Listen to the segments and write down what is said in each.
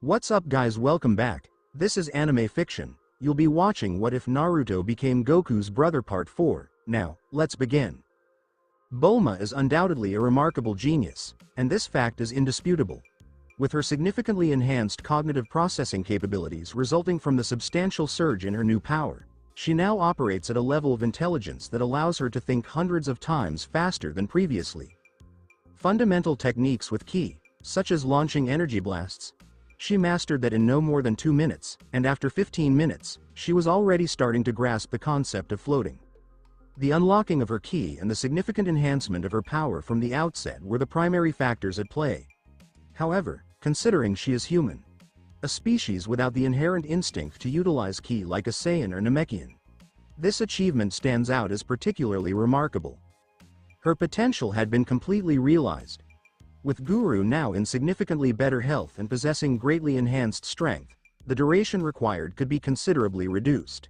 What's up guys, welcome back. This is anime fiction. You'll be watching What If Naruto Became Goku's Brother Part 4. Now, let's begin. Bulma is undoubtedly a remarkable genius, and this fact is indisputable. With her significantly enhanced cognitive processing capabilities resulting from the substantial surge in her new power, she now operates at a level of intelligence that allows her to think hundreds of times faster than previously. Fundamental techniques with ki, such as launching energy blasts, she mastered that in no more than 2 minutes, and after 15 minutes, she was already starting to grasp the concept of floating. The unlocking of her ki and the significant enhancement of her power from the outset were the primary factors at play. However, considering she is human, a species without the inherent instinct to utilize ki like a Saiyan or Namekian, this achievement stands out as particularly remarkable. Her potential had been completely realized. With Guru now in significantly better health and possessing greatly enhanced strength, the duration required could be considerably reduced.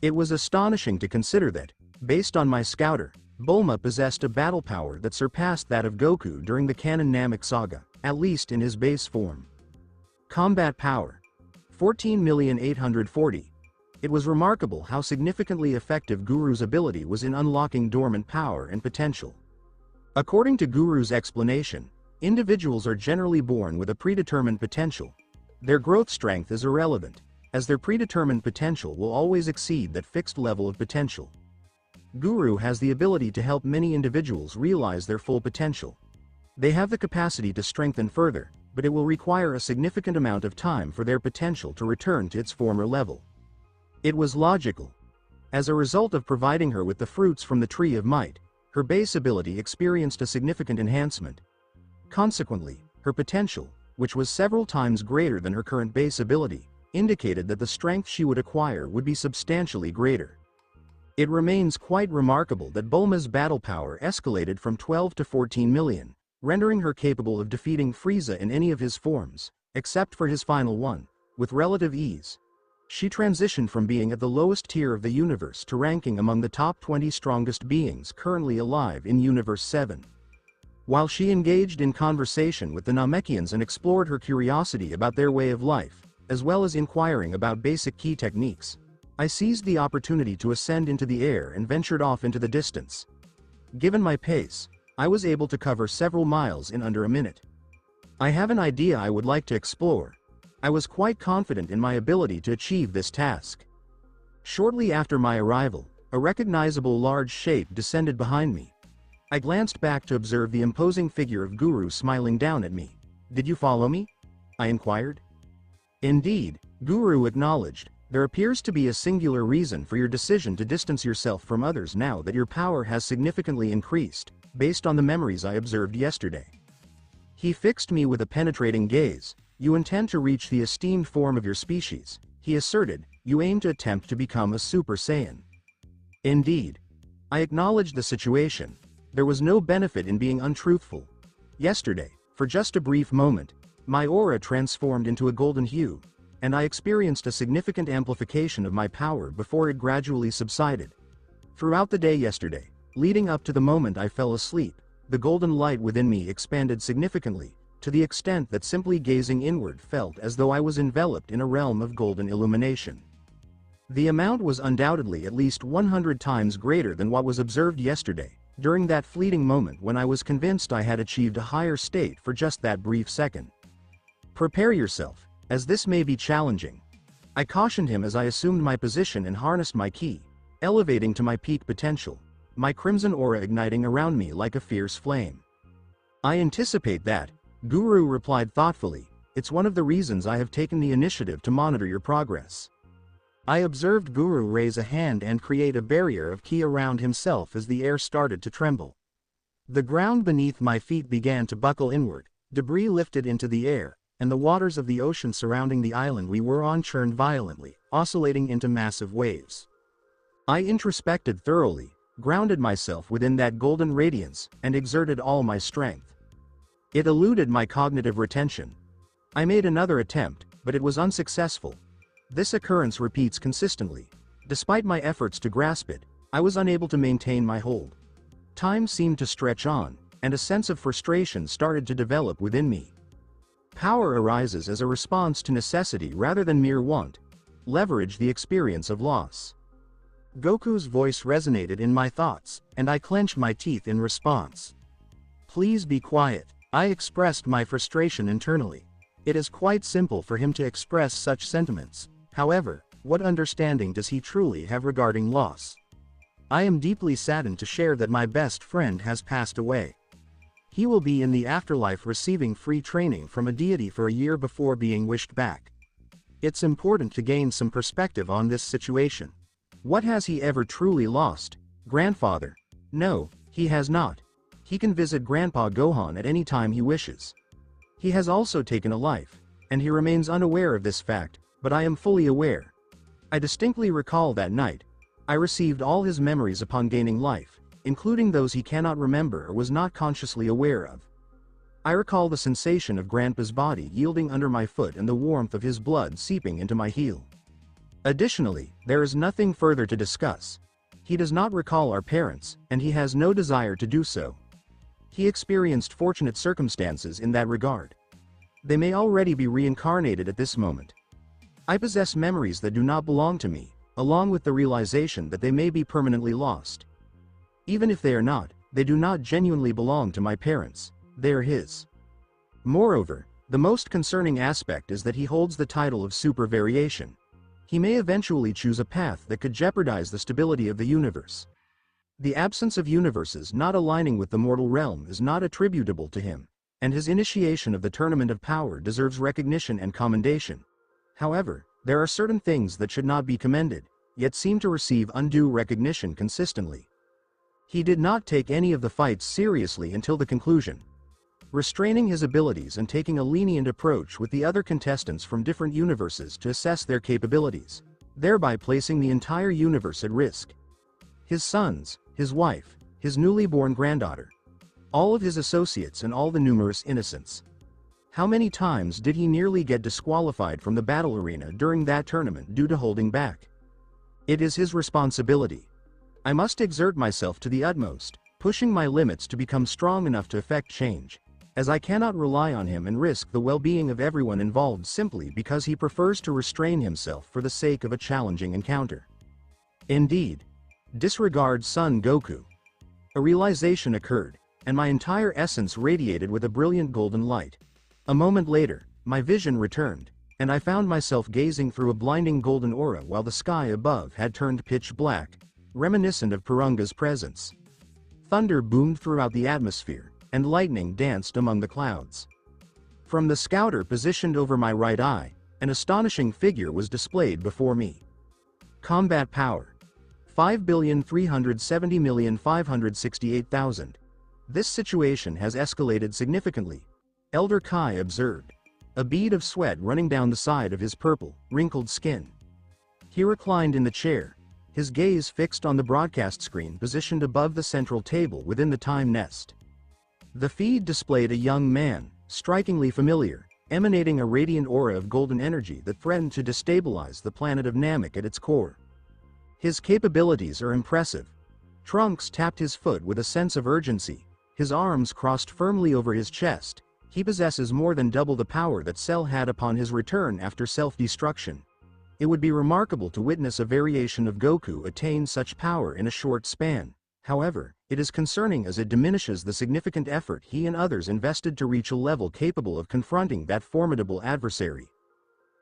It was astonishing to consider that, based on my scouter, Bulma possessed a battle power that surpassed that of Goku during the canon Namek saga, at least in his base form. Combat power: 14,840,000. It was remarkable how significantly effective Guru's ability was in unlocking dormant power and potential. According to Guru's explanation, individuals are generally born with a predetermined potential. Their growth strength is irrelevant, as their predetermined potential will always exceed that fixed level of potential. Guru has the ability to help many individuals realize their full potential. They have the capacity to strengthen further, but it will require a significant amount of time for their potential to return to its former level. It was logical. As a result of providing her with the fruits from the Tree of Might, her base ability experienced a significant enhancement. Consequently, her potential, which was several times greater than her current base ability, indicated that the strength she would acquire would be substantially greater. It remains quite remarkable that Bulma's battle power escalated from 12 to 14 million, rendering her capable of defeating Frieza in any of his forms, except for his final one, with relative ease. She transitioned from being at the lowest tier of the universe to ranking among the top 20 strongest beings currently alive in Universe 7. While she engaged in conversation with the Namekians and explored her curiosity about their way of life, as well as inquiring about basic ki techniques, I seized the opportunity to ascend into the air and ventured off into the distance. Given my pace, I was able to cover several miles in under a minute. I have an idea I would like to explore. I was quite confident in my ability to achieve this task. Shortly after my arrival, a recognizable large shape descended behind me. I glanced back to observe the imposing figure of Guru smiling down at me. "Did you follow me?" I inquired. "Indeed," Guru acknowledged. "There appears to be a singular reason for your decision to distance yourself from others now that your power has significantly increased, based on the memories I observed yesterday." He fixed me with a penetrating gaze. "You intend to reach the esteemed form of your species," he asserted. "You aim to attempt to become a Super Saiyan." Indeed. I acknowledged the situation. There was no benefit in being untruthful. Yesterday, for just a brief moment, my aura transformed into a golden hue, and I experienced a significant amplification of my power before it gradually subsided. Throughout the day yesterday, leading up to the moment I fell asleep, the golden light within me expanded significantly, to the extent that simply gazing inward felt as though I was enveloped in a realm of golden illumination. The amount was undoubtedly at least 100 times greater than what was observed yesterday, during that fleeting moment when I was convinced I had achieved a higher state for just that brief second. "Prepare yourself, as this may be challenging," I cautioned him as I assumed my position and harnessed my ki, elevating to my peak potential, my crimson aura igniting around me like a fierce flame. "I anticipate that," Guru replied thoughtfully. "It's one of the reasons I have taken the initiative to monitor your progress." I observed Guru raise a hand and create a barrier of ki around himself as the air started to tremble. The ground beneath my feet began to buckle inward, debris lifted into the air, and the waters of the ocean surrounding the island we were on churned violently, oscillating into massive waves. I introspected thoroughly, grounded myself within that golden radiance, and exerted all my strength. It eluded my cognitive retention. I made another attempt, but it was unsuccessful. This occurrence repeats consistently. Despite my efforts to grasp it, I was unable to maintain my hold. Time seemed to stretch on, and a sense of frustration started to develop within me. Power arises as a response to necessity rather than mere want. Leverage the experience of loss. Goku's voice resonated in my thoughts, and I clenched my teeth in response. Please be quiet. I expressed my frustration internally. It is quite simple for him to express such sentiments. However, what understanding does he truly have regarding loss? I am deeply saddened to share that my best friend has passed away. He will be in the afterlife receiving free training from a deity for a year before being wished back. It's important to gain some perspective on this situation. What has he ever truly lost? Grandfather? No, he has not. He can visit Grandpa Gohan at any time he wishes. He has also taken a life, and he remains unaware of this fact, but I am fully aware. I distinctly recall that night. I received all his memories upon gaining life, including those he cannot remember or was not consciously aware of. I recall the sensation of Grandpa's body yielding under my foot and the warmth of his blood seeping into my heel. Additionally, there is nothing further to discuss. He does not recall our parents, and he has no desire to do so. He experienced fortunate circumstances in that regard. They may already be reincarnated at this moment. I possess memories that do not belong to me, along with the realization that they may be permanently lost. Even if they are not, they do not genuinely belong to my parents, they are his. Moreover, the most concerning aspect is that he holds the title of super variation. He may eventually choose a path that could jeopardize the stability of the universe. The absence of universes not aligning with the mortal realm is not attributable to him, and his initiation of the Tournament of Power deserves recognition and commendation. However, there are certain things that should not be commended, yet seem to receive undue recognition consistently. He did not take any of the fights seriously until the conclusion. Restraining his abilities and taking a lenient approach with the other contestants from different universes to assess their capabilities, thereby placing the entire universe at risk. His sons, his wife, his newly born granddaughter, all of his associates and all the numerous innocents. How many times did he nearly get disqualified from the battle arena during that tournament due to holding back? It is his responsibility. I must exert myself to the utmost, pushing my limits to become strong enough to effect change, as I cannot rely on him and risk the well-being of everyone involved simply because he prefers to restrain himself for the sake of a challenging encounter. Indeed. Disregard Son Goku. A realization occurred, and my entire essence radiated with a brilliant golden light. A moment later, my vision returned, and I found myself gazing through a blinding golden aura while the sky above had turned pitch black, reminiscent of Purunga's presence. Thunder boomed throughout the atmosphere, and lightning danced among the clouds. From the scouter positioned over my right eye, an astonishing figure was displayed before me. Combat power. 5,370,568,000. This situation has escalated significantly, Elder Kai observed, a bead of sweat running down the side of his purple, wrinkled skin. He reclined in the chair, his gaze fixed on the broadcast screen positioned above the central table within the time nest. The feed displayed a young man, strikingly familiar, emanating a radiant aura of golden energy that threatened to destabilize the planet of Namek at its core. His capabilities are impressive. Trunks tapped his foot with a sense of urgency, his arms crossed firmly over his chest. He possesses more than double the power that Cell had upon his return after self-destruction. It would be remarkable to witness a variation of Goku attain such power in a short span. However, it is concerning as it diminishes the significant effort he and others invested to reach a level capable of confronting that formidable adversary.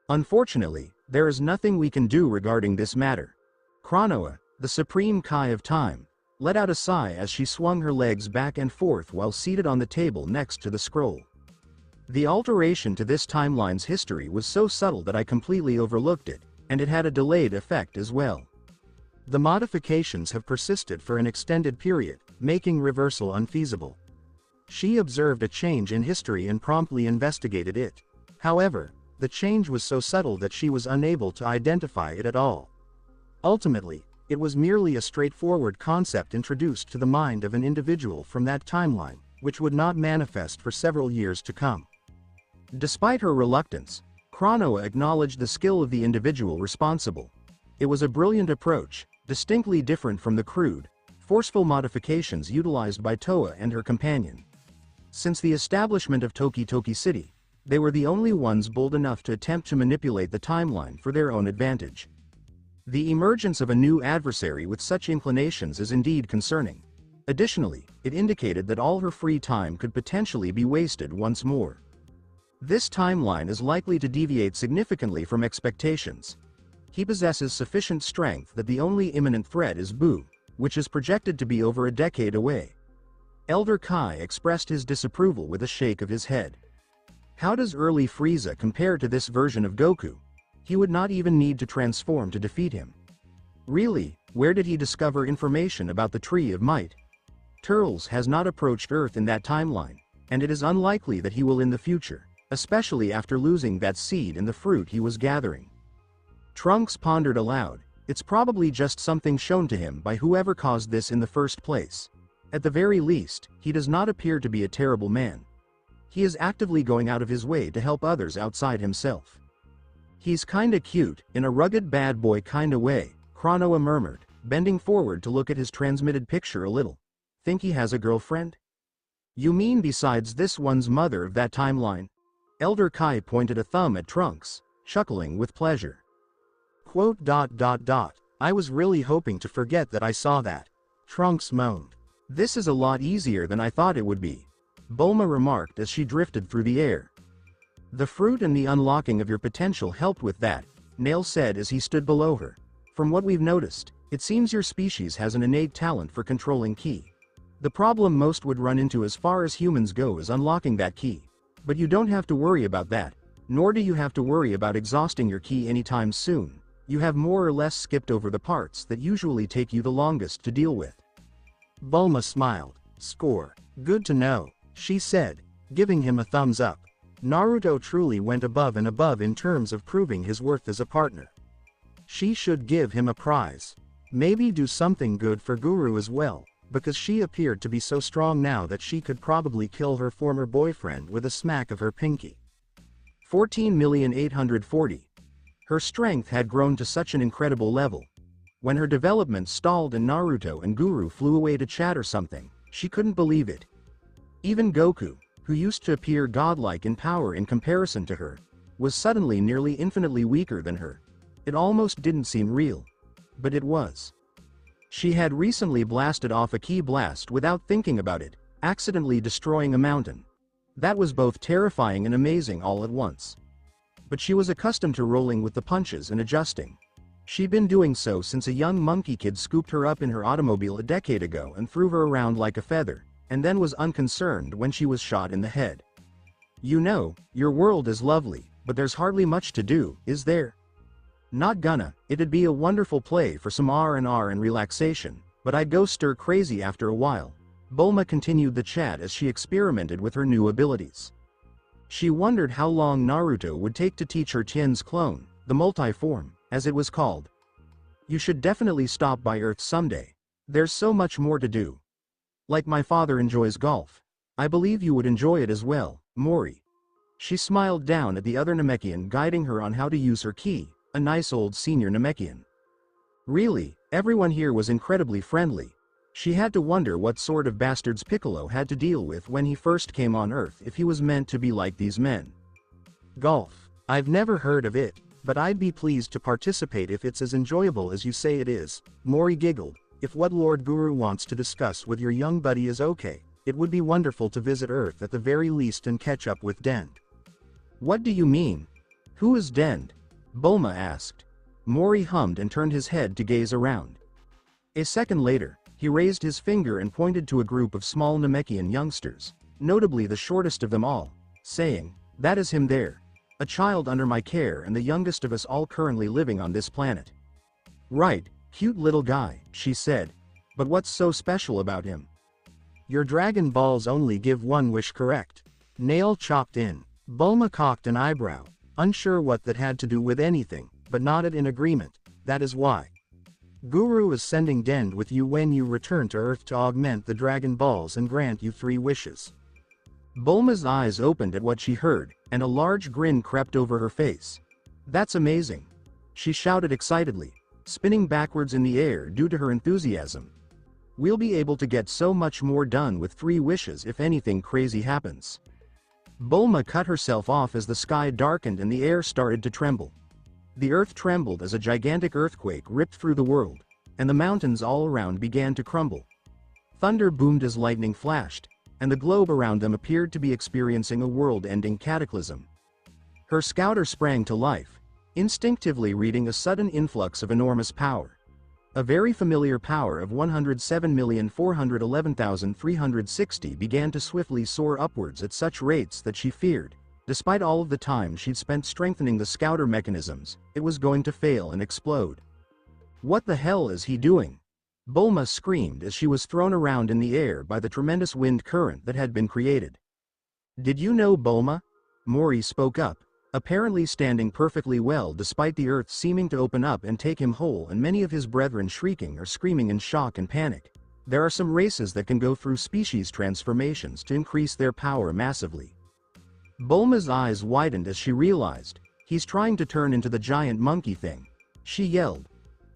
Unfortunately, there is nothing we can do regarding this matter. Chronoa, the supreme Kai of time, let out a sigh as she swung her legs back and forth while seated on the table next to the scroll. The alteration to this timeline's history was so subtle that I completely overlooked it, and it had a delayed effect as well. The modifications have persisted for an extended period, making reversal unfeasible. She observed a change in history and promptly investigated it. However, the change was so subtle that she was unable to identify it at all. Ultimately, it was merely a straightforward concept introduced to the mind of an individual from that timeline, which would not manifest for several years to come. Despite her reluctance, Chronoa acknowledged the skill of the individual responsible. It was a brilliant approach, distinctly different from the crude, forceful modifications utilized by Toa and her companion. Since the establishment of Toki Toki City, They were the only ones bold enough to attempt to manipulate the timeline for their own advantage. The emergence of a new adversary with such inclinations is indeed concerning. Additionally, it indicated that all her free time could potentially be wasted once more. This timeline is likely to deviate significantly from expectations. He possesses sufficient strength that the only imminent threat is Buu, which is projected to be over a decade away. Elder Kai expressed his disapproval with a shake of his head. How does early Frieza compare to this version of Goku? He would not even need to transform to defeat him. Really, where did he discover information about the Tree of Might? Turles has not approached Earth in that timeline, and it is unlikely that he will in the future, especially after losing that seed in the fruit he was gathering. Trunks pondered aloud. It's probably just something shown to him by whoever caused this in the first place. At the very least, he does not appear to be a terrible man. He is actively going out of his way to help others outside himself. He's kinda cute, in a rugged bad boy kinda way, Chronoa murmured, bending forward to look at his transmitted picture a little. Think he has a girlfriend? You mean besides this one's mother of that timeline? Elder Kai pointed a thumb at Trunks, chuckling with pleasure. Quote. I was really hoping to forget that I saw that. Trunks moaned. This is a lot easier than I thought it would be, Bulma remarked as she drifted through the air. The fruit and the unlocking of your potential helped with that, Nail said as he stood below her. From what we've noticed, it seems your species has an innate talent for controlling ki. The problem most would run into as far as humans go is unlocking that ki. But you don't have to worry about that, nor do you have to worry about exhausting your ki anytime soon. You have more or less skipped over the parts that usually take you the longest to deal with. Bulma smiled. Score. Good to know, she said, giving him a thumbs up. Naruto truly went above and above in terms of proving his worth as a partner. She should give him a prize. Maybe do something good for Guru as well, because she appeared to be so strong now that she could probably kill her former boyfriend with a smack of her pinky. 14,840,000. Her strength had grown to such an incredible level. When her development stalled and Naruto and Guru flew away to chat or something, she couldn't believe it. Even Goku, who used to appear godlike in power in comparison to her, was suddenly nearly infinitely weaker than her. It almost didn't seem real. But it was. She had recently blasted off a ki blast without thinking about it, accidentally destroying a mountain. That was both terrifying and amazing all at once. But she was accustomed to rolling with the punches and adjusting. She'd been doing so since a young monkey kid scooped her up in her automobile a decade ago and threw her around like a feather, and then was unconcerned when she was shot in the head. You know, your world is lovely, but there's hardly much to do, is there? Not gonna. It'd be a wonderful play for some R&R and relaxation, but I'd go stir crazy after a while. Bulma continued the chat as she experimented with her new abilities. She wondered how long Naruto would take to teach her Tien's clone, the multi-form, as it was called. You should definitely stop by Earth someday. There's so much more to do. Like my father enjoys golf. I believe you would enjoy it as well, Mori. She smiled down at the other Namekian guiding her on how to use her ki, a nice old senior Namekian. Really, everyone here was incredibly friendly. She had to wonder what sort of bastards Piccolo had to deal with when he first came on Earth if he was meant to be like these men. Golf. I've never heard of it, but I'd be pleased to participate if it's as enjoyable as you say it is, Mori giggled. If what Lord Guru wants to discuss with your young buddy is okay, it would be wonderful to visit Earth at the very least and catch up with Dend. What do you mean? Who is Dend? Bulma asked. Mori hummed and turned his head to gaze around. A second later, he raised his finger and pointed to a group of small Namekian youngsters, notably the shortest of them all, saying, "That is him there. A child under my care and the youngest of us all currently living on this planet." Right, cute little guy, she said. But what's so special about him? Your Dragon Balls only give one wish, correct? Nail chopped in. Bulma cocked an eyebrow, unsure what that had to do with anything, but nodded in agreement. That is why. Guru is sending Dend with you when you return to Earth to augment the Dragon Balls and grant you 3 wishes. Bulma's eyes opened at what she heard, and a large grin crept over her face. That's amazing. She shouted excitedly, spinning backwards in the air due to her enthusiasm. We'll be able to get so much more done with 3 wishes if anything crazy happens. Bulma cut herself off as the sky darkened and the air started to tremble. The earth trembled as a gigantic earthquake ripped through the world, and the mountains all around began to crumble. Thunder boomed as lightning flashed, and the globe around them appeared to be experiencing a world-ending cataclysm. Her scouter sprang to life, instinctively reading a sudden influx of enormous power. A very familiar power of 107,411,360 began to swiftly soar upwards at such rates that she feared, despite all of the time she'd spent strengthening the scouter mechanisms, it was going to fail and explode. "What the hell is he doing?" Bulma screamed as she was thrown around in the air by the tremendous wind current that had been created. "Did you know, Bulma?" Mori spoke up, apparently standing perfectly well despite the earth seeming to open up and take him whole and many of his brethren shrieking or screaming in shock and panic. There are some races that can go through species transformations to increase their power massively. Bulma's eyes widened as she realized, he's trying to turn into the giant monkey thing. She yelled.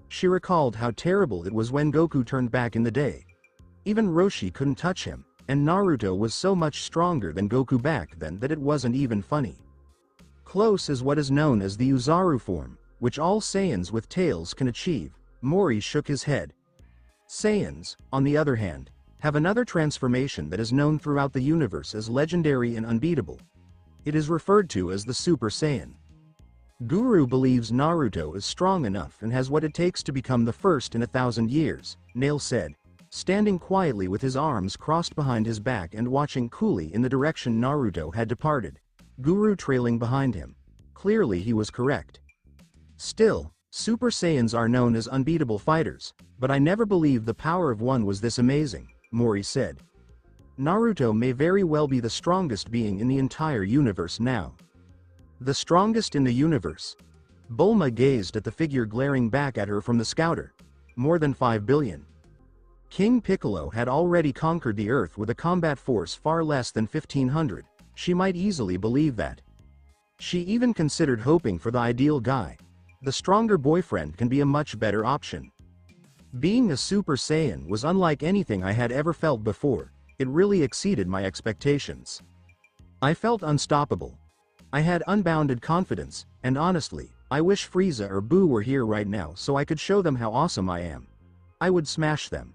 She recalled how terrible it was when Goku turned back in the day. Even Roshi couldn't touch him, and Naruto was so much stronger than Goku back then that it wasn't even funny. Close is what is known as the Uzaru form, which all Saiyans with tails can achieve. Mori shook his head. Saiyans, on the other hand, have another transformation that is known throughout the universe as legendary and unbeatable. It is referred to as the Super Saiyan. Guru believes Naruto is strong enough and has what it takes to become the first in 1,000 years, Nail said, standing quietly with his arms crossed behind his back and watching coolly in the direction Naruto had departed, Guru trailing behind him. Clearly he was correct. Still, Super Saiyans are known as unbeatable fighters, but I never believed the power of one was this amazing, Mori said. Naruto may very well be the strongest being in the entire universe now. The strongest in the universe? Bulma gazed at the figure glaring back at her from the scouter. More than 5 billion. King Piccolo had already conquered the Earth with a combat force far less than 1,500. She might easily believe that. She even considered hoping for the ideal guy. The stronger boyfriend can be a much better option. Being a Super Saiyan was unlike anything I had ever felt before. It really exceeded my expectations. I felt unstoppable. I had unbounded confidence, and honestly, I wish Frieza or Boo were here right now so I could show them how awesome I am. I would smash them.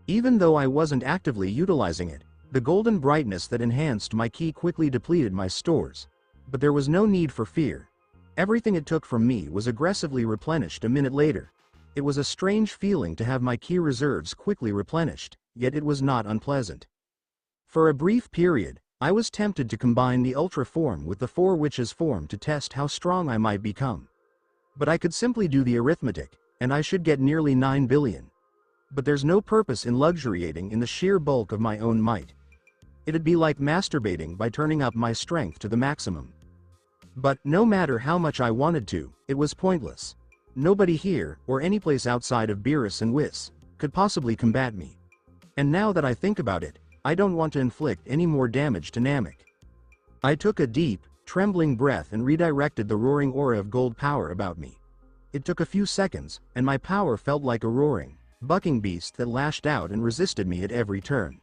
Even though I wasn't actively utilizing it, the golden brightness that enhanced my ki quickly depleted my stores. But there was no need for fear. Everything it took from me was aggressively replenished a minute later. It was a strange feeling to have my ki reserves quickly replenished, yet it was not unpleasant. For a brief period, I was tempted to combine the Ultra form with the Four Witches form to test how strong I might become. But I could simply do the arithmetic, and I should get nearly 9 billion. But there's no purpose in luxuriating in the sheer bulk of my own might. It'd be like masturbating by turning up my strength to the maximum. But, no matter how much I wanted to, it was pointless. Nobody here, or any place outside of Beerus and Whis, could possibly combat me. And now that I think about it, I don't want to inflict any more damage to Namek. I took a deep, trembling breath and redirected the roaring aura of gold power about me. It took a few seconds, and my power felt like a roaring, bucking beast that lashed out and resisted me at every turn.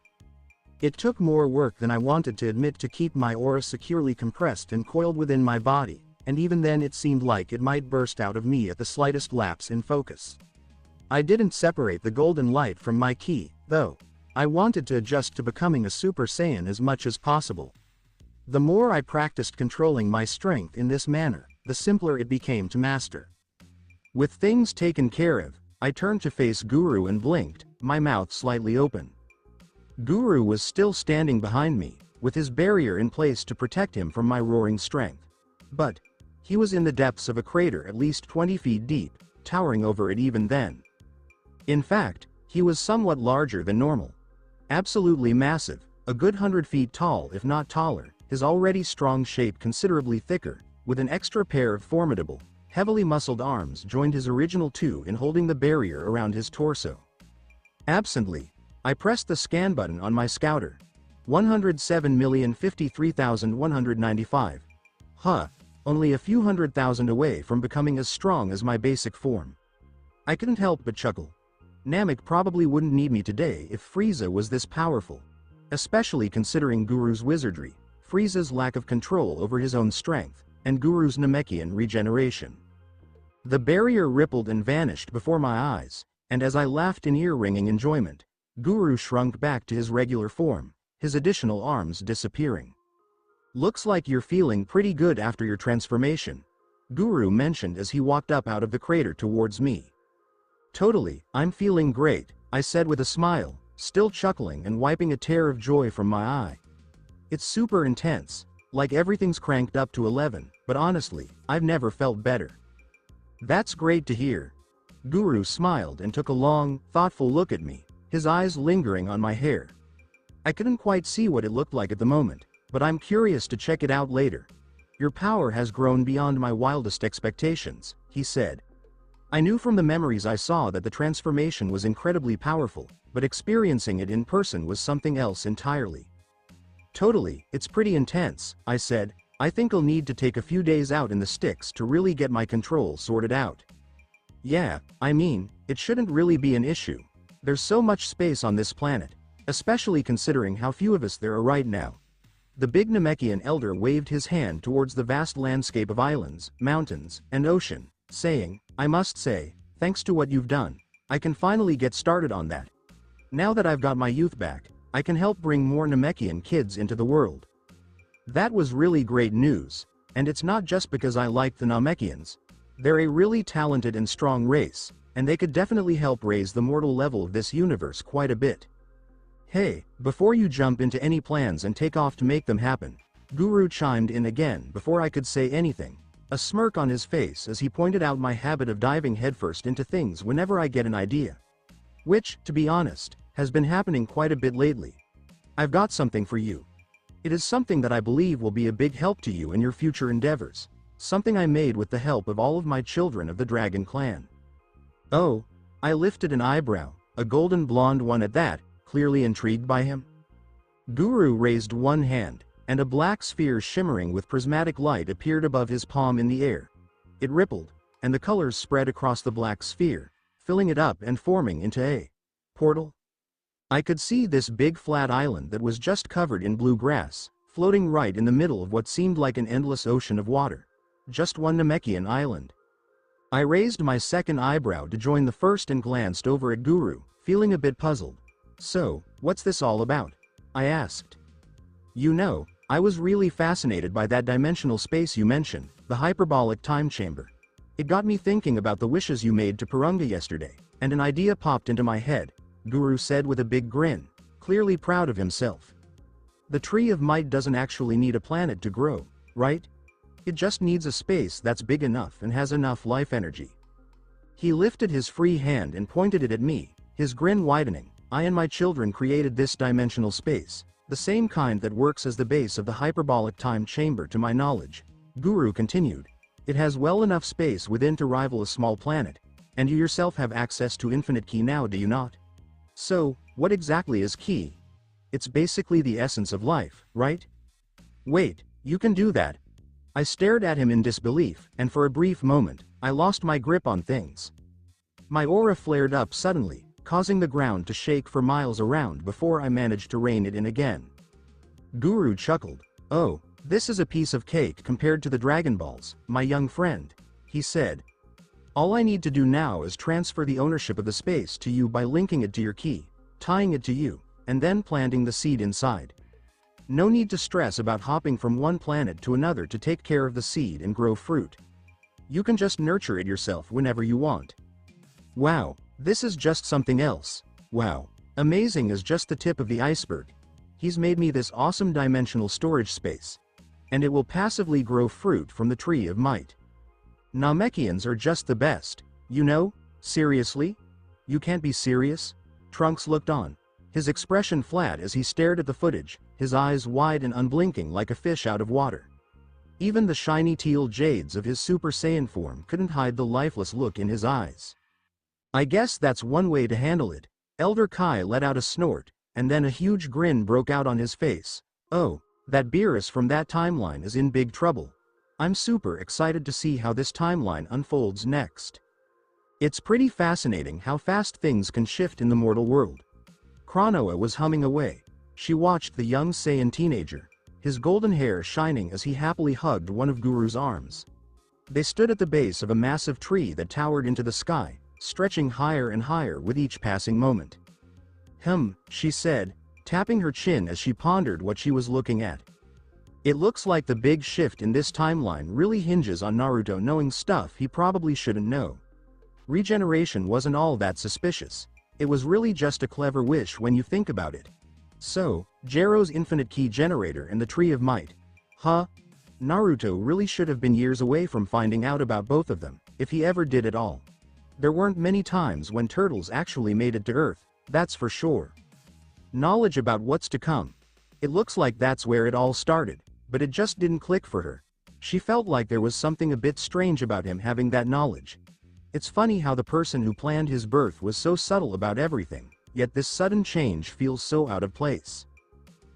It took more work than I wanted to admit to keep my aura securely compressed and coiled within my body, and even then it seemed like it might burst out of me at the slightest lapse in focus. I didn't separate the golden light from my ki, though. I wanted to adjust to becoming a Super Saiyan as much as possible. The more I practiced controlling my strength in this manner, the simpler it became to master. With things taken care of, I turned to face Guru and blinked, my mouth slightly open. Guru was still standing behind me, with his barrier in place to protect him from my roaring strength. But he was in the depths of a crater at least 20 feet deep, towering over it even then. In fact, he was somewhat larger than normal. Absolutely massive, a good 100 feet tall if not taller, his already strong shape considerably thicker, with an extra pair of formidable, heavily muscled arms joined his original two in holding the barrier around his torso. Absently, I pressed the scan button on my scouter. 107,053,195. Only a few 100,000 away from becoming as strong as my basic form. I couldn't help but chuckle. Namek probably wouldn't need me today if Frieza was this powerful. Especially considering Guru's wizardry. Frieza's lack of control over his own strength, and Guru's Namekian regeneration. The barrier rippled and vanished before my eyes, and as I laughed in ear-ringing enjoyment, Guru shrunk back to his regular form, his additional arms disappearing. "Looks like you're feeling pretty good after your transformation," Guru mentioned as he walked up out of the crater towards me. "Totally, I'm feeling great," I said with a smile, still chuckling and wiping a tear of joy from my eye. "It's super intense, like everything's cranked up to 11, but honestly, I've never felt better." "That's great to hear." Guru smiled and took a long, thoughtful look at me, his eyes lingering on my hair. I couldn't quite see what it looked like at the moment, but I'm curious to check it out later. "Your power has grown beyond my wildest expectations," he said. I knew from the memories I saw that the transformation was incredibly powerful, but experiencing it in person was something else entirely. "Totally, it's pretty intense," I said. "I think I'll need to take a few days out in the sticks to really get my control sorted out." "Yeah, I mean, it shouldn't really be an issue. There's so much space on this planet, especially considering how few of us there are right now." The big Namekian elder waved his hand towards the vast landscape of islands, mountains, and ocean, saying, "I must say, thanks to what you've done, I can finally get started on that. Now that I've got my youth back, I can help bring more Namekian kids into the world." That was really great news, and it's not just because I like the Namekians. They're a really talented and strong race, and they could definitely help raise the mortal level of this universe quite a bit. "Hey, before you jump into any plans and take off to make them happen," Guru chimed in again before I could say anything, a smirk on his face as he pointed out my habit of diving headfirst into things whenever I get an idea. Which, to be honest, has been happening quite a bit lately. "I've got something for you. It is something that I believe will be a big help to you in your future endeavors. Something I made with the help of all of my children of the Dragon Clan." "Oh?" I lifted an eyebrow, a golden blonde one at that, clearly intrigued by him. Guru raised one hand, and a black sphere shimmering with prismatic light appeared above his palm in the air. It rippled, and the colors spread across the black sphere, filling it up and forming into a portal. I could see this big flat island that was just covered in blue grass, floating right in the middle of what seemed like an endless ocean of water. Just one Namekian island. I raised my second eyebrow to join the first and glanced over at Guru, feeling a bit puzzled. "So, what's this all about?" I asked. "You know, I was really fascinated by that dimensional space you mentioned, the hyperbolic time chamber. It got me thinking about the wishes you made to Purunga yesterday, and an idea popped into my head," Guru said with a big grin, clearly proud of himself. "The tree of might doesn't actually need a planet to grow, right? It just needs a space that's big enough and has enough life energy." He lifted his free hand and pointed it at me, his grin widening. "I and my children created this dimensional space, the same kind that works as the base of the hyperbolic time chamber to my knowledge," Guru continued. "It has well enough space within to rival a small planet, and you yourself have access to infinite ki now, do you not? So, what exactly is ki? It's basically the essence of life, right?" "Wait, you can do that?" I stared at him in disbelief, and for a brief moment, I lost my grip on things. My aura flared up suddenly, causing the ground to shake for miles around before I managed to rein it in again. Guru chuckled. "Oh, this is a piece of cake compared to the Dragon Balls, my young friend," he said. "All I need to do now is transfer the ownership of the space to you by linking it to your ki, tying it to you, and then planting the seed inside. No need to stress about hopping from one planet to another to take care of the seed and grow fruit. You can just nurture it yourself whenever you want." Wow, this is just something else. Wow, amazing is just the tip of the iceberg. He's made me this awesome dimensional storage space. And it will passively grow fruit from the tree of might. Namekians are just the best, you know? Seriously? You can't be serious? Trunks looked on, his expression flat as he stared at the footage, his eyes wide and unblinking like a fish out of water. Even the shiny teal jades of his Super Saiyan form couldn't hide the lifeless look in his eyes. "I guess that's one way to handle it." Elder Kai let out a snort, and then a huge grin broke out on his face. "Oh, that Beerus from that timeline is in big trouble. I'm super excited to see how this timeline unfolds next. It's pretty fascinating how fast things can shift in the mortal world." Chronoa was humming away. She watched the young Saiyan teenager, his golden hair shining as he happily hugged one of Guru's arms. They stood at the base of a massive tree that towered into the sky, stretching higher and higher with each passing moment. She said, tapping her chin as she pondered what she was looking at. It looks like the big shift in this timeline really hinges on Naruto knowing stuff he probably shouldn't know. Regeneration wasn't all that suspicious. It was really just a clever wish when you think about it. So, Gero's infinite key generator and the Tree of Might. Naruto really should have been years away from finding out about both of them, if he ever did at all. There weren't many times when turtles actually made it to Earth, that's for sure. Knowledge about what's to come. It looks like that's where it all started, but it just didn't click for her. She felt like there was something a bit strange about him having that knowledge. It's funny how the person who planned his birth was so subtle about everything, yet this sudden change feels so out of place.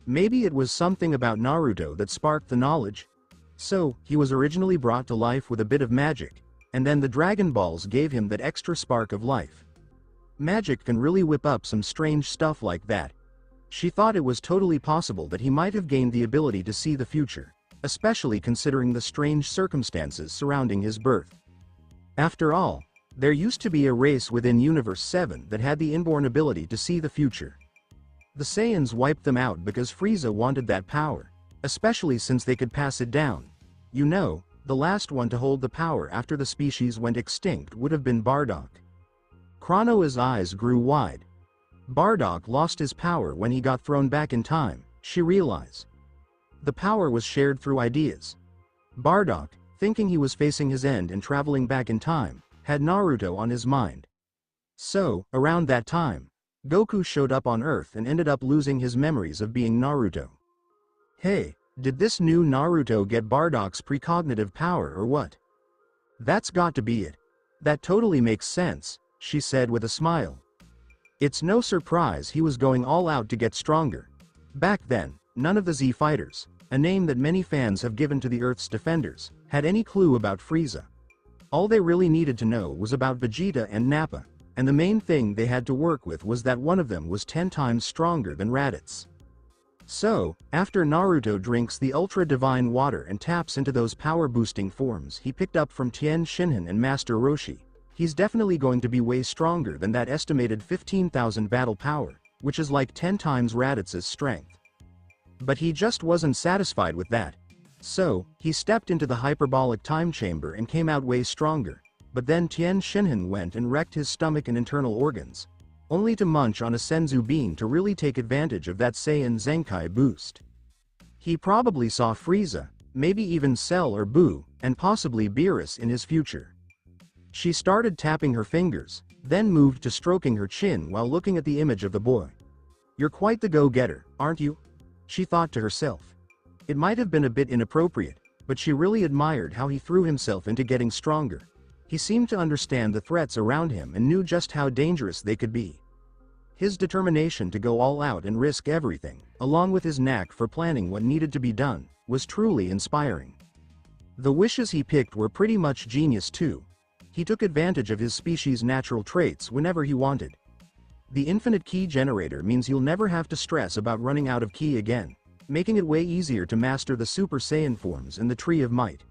Maybe it was something about Naruto that sparked the knowledge. So, he was originally brought to life with a bit of magic, and then the Dragon Balls gave him that extra spark of life. Magic can really whip up some strange stuff like that. She thought it was totally possible that he might have gained the ability to see the future, especially considering the strange circumstances surrounding his birth. After all, there used to be a race within Universe 7 that had the inborn ability to see the future. The Saiyans wiped them out because Frieza wanted that power, especially since they could pass it down. You know, the last one to hold the power after the species went extinct would have been Bardock. Chronoa's eyes grew wide. Bardock lost his power when he got thrown back in time, she realized. The power was shared through ideas. Bardock, thinking he was facing his end and traveling back in time, had Naruto on his mind. So, around that time, Goku showed up on Earth and ended up losing his memories of being Naruto. Hey, did this new Naruto get Bardock's precognitive power or what? That's got to be it. That totally makes sense, she said with a smile. It's no surprise he was going all out to get stronger. Back then, none of the Z Fighters, a name that many fans have given to the Earth's defenders, had any clue about Frieza. All they really needed to know was about Vegeta and Nappa, and the main thing they had to work with was that one of them was 10 times stronger than Raditz. So, after Naruto drinks the ultra-divine water and taps into those power-boosting forms he picked up from Tien Shinhan and Master Roshi, he's definitely going to be way stronger than that estimated 15,000 battle power, which is like 10 times Raditz's strength. But he just wasn't satisfied with that. So, he stepped into the hyperbolic time chamber and came out way stronger, but then Tien Shinhan went and wrecked his stomach and internal organs, only to munch on a Senzu bean to really take advantage of that Saiyan Zenkai boost. He probably saw Frieza, maybe even Cell or Buu, and possibly Beerus in his future. She started tapping her fingers, then moved to stroking her chin while looking at the image of the boy. You're quite the go-getter, aren't you? She thought to herself. It might have been a bit inappropriate, but she really admired how he threw himself into getting stronger. He seemed to understand the threats around him and knew just how dangerous they could be. His determination to go all out and risk everything, along with his knack for planning what needed to be done, was truly inspiring. The wishes he picked were pretty much genius too. He took advantage of his species' natural traits whenever he wanted. The infinite key generator means you'll never have to stress about running out of ki again, making it way easier to master the Super Saiyan forms and the Tree of Might.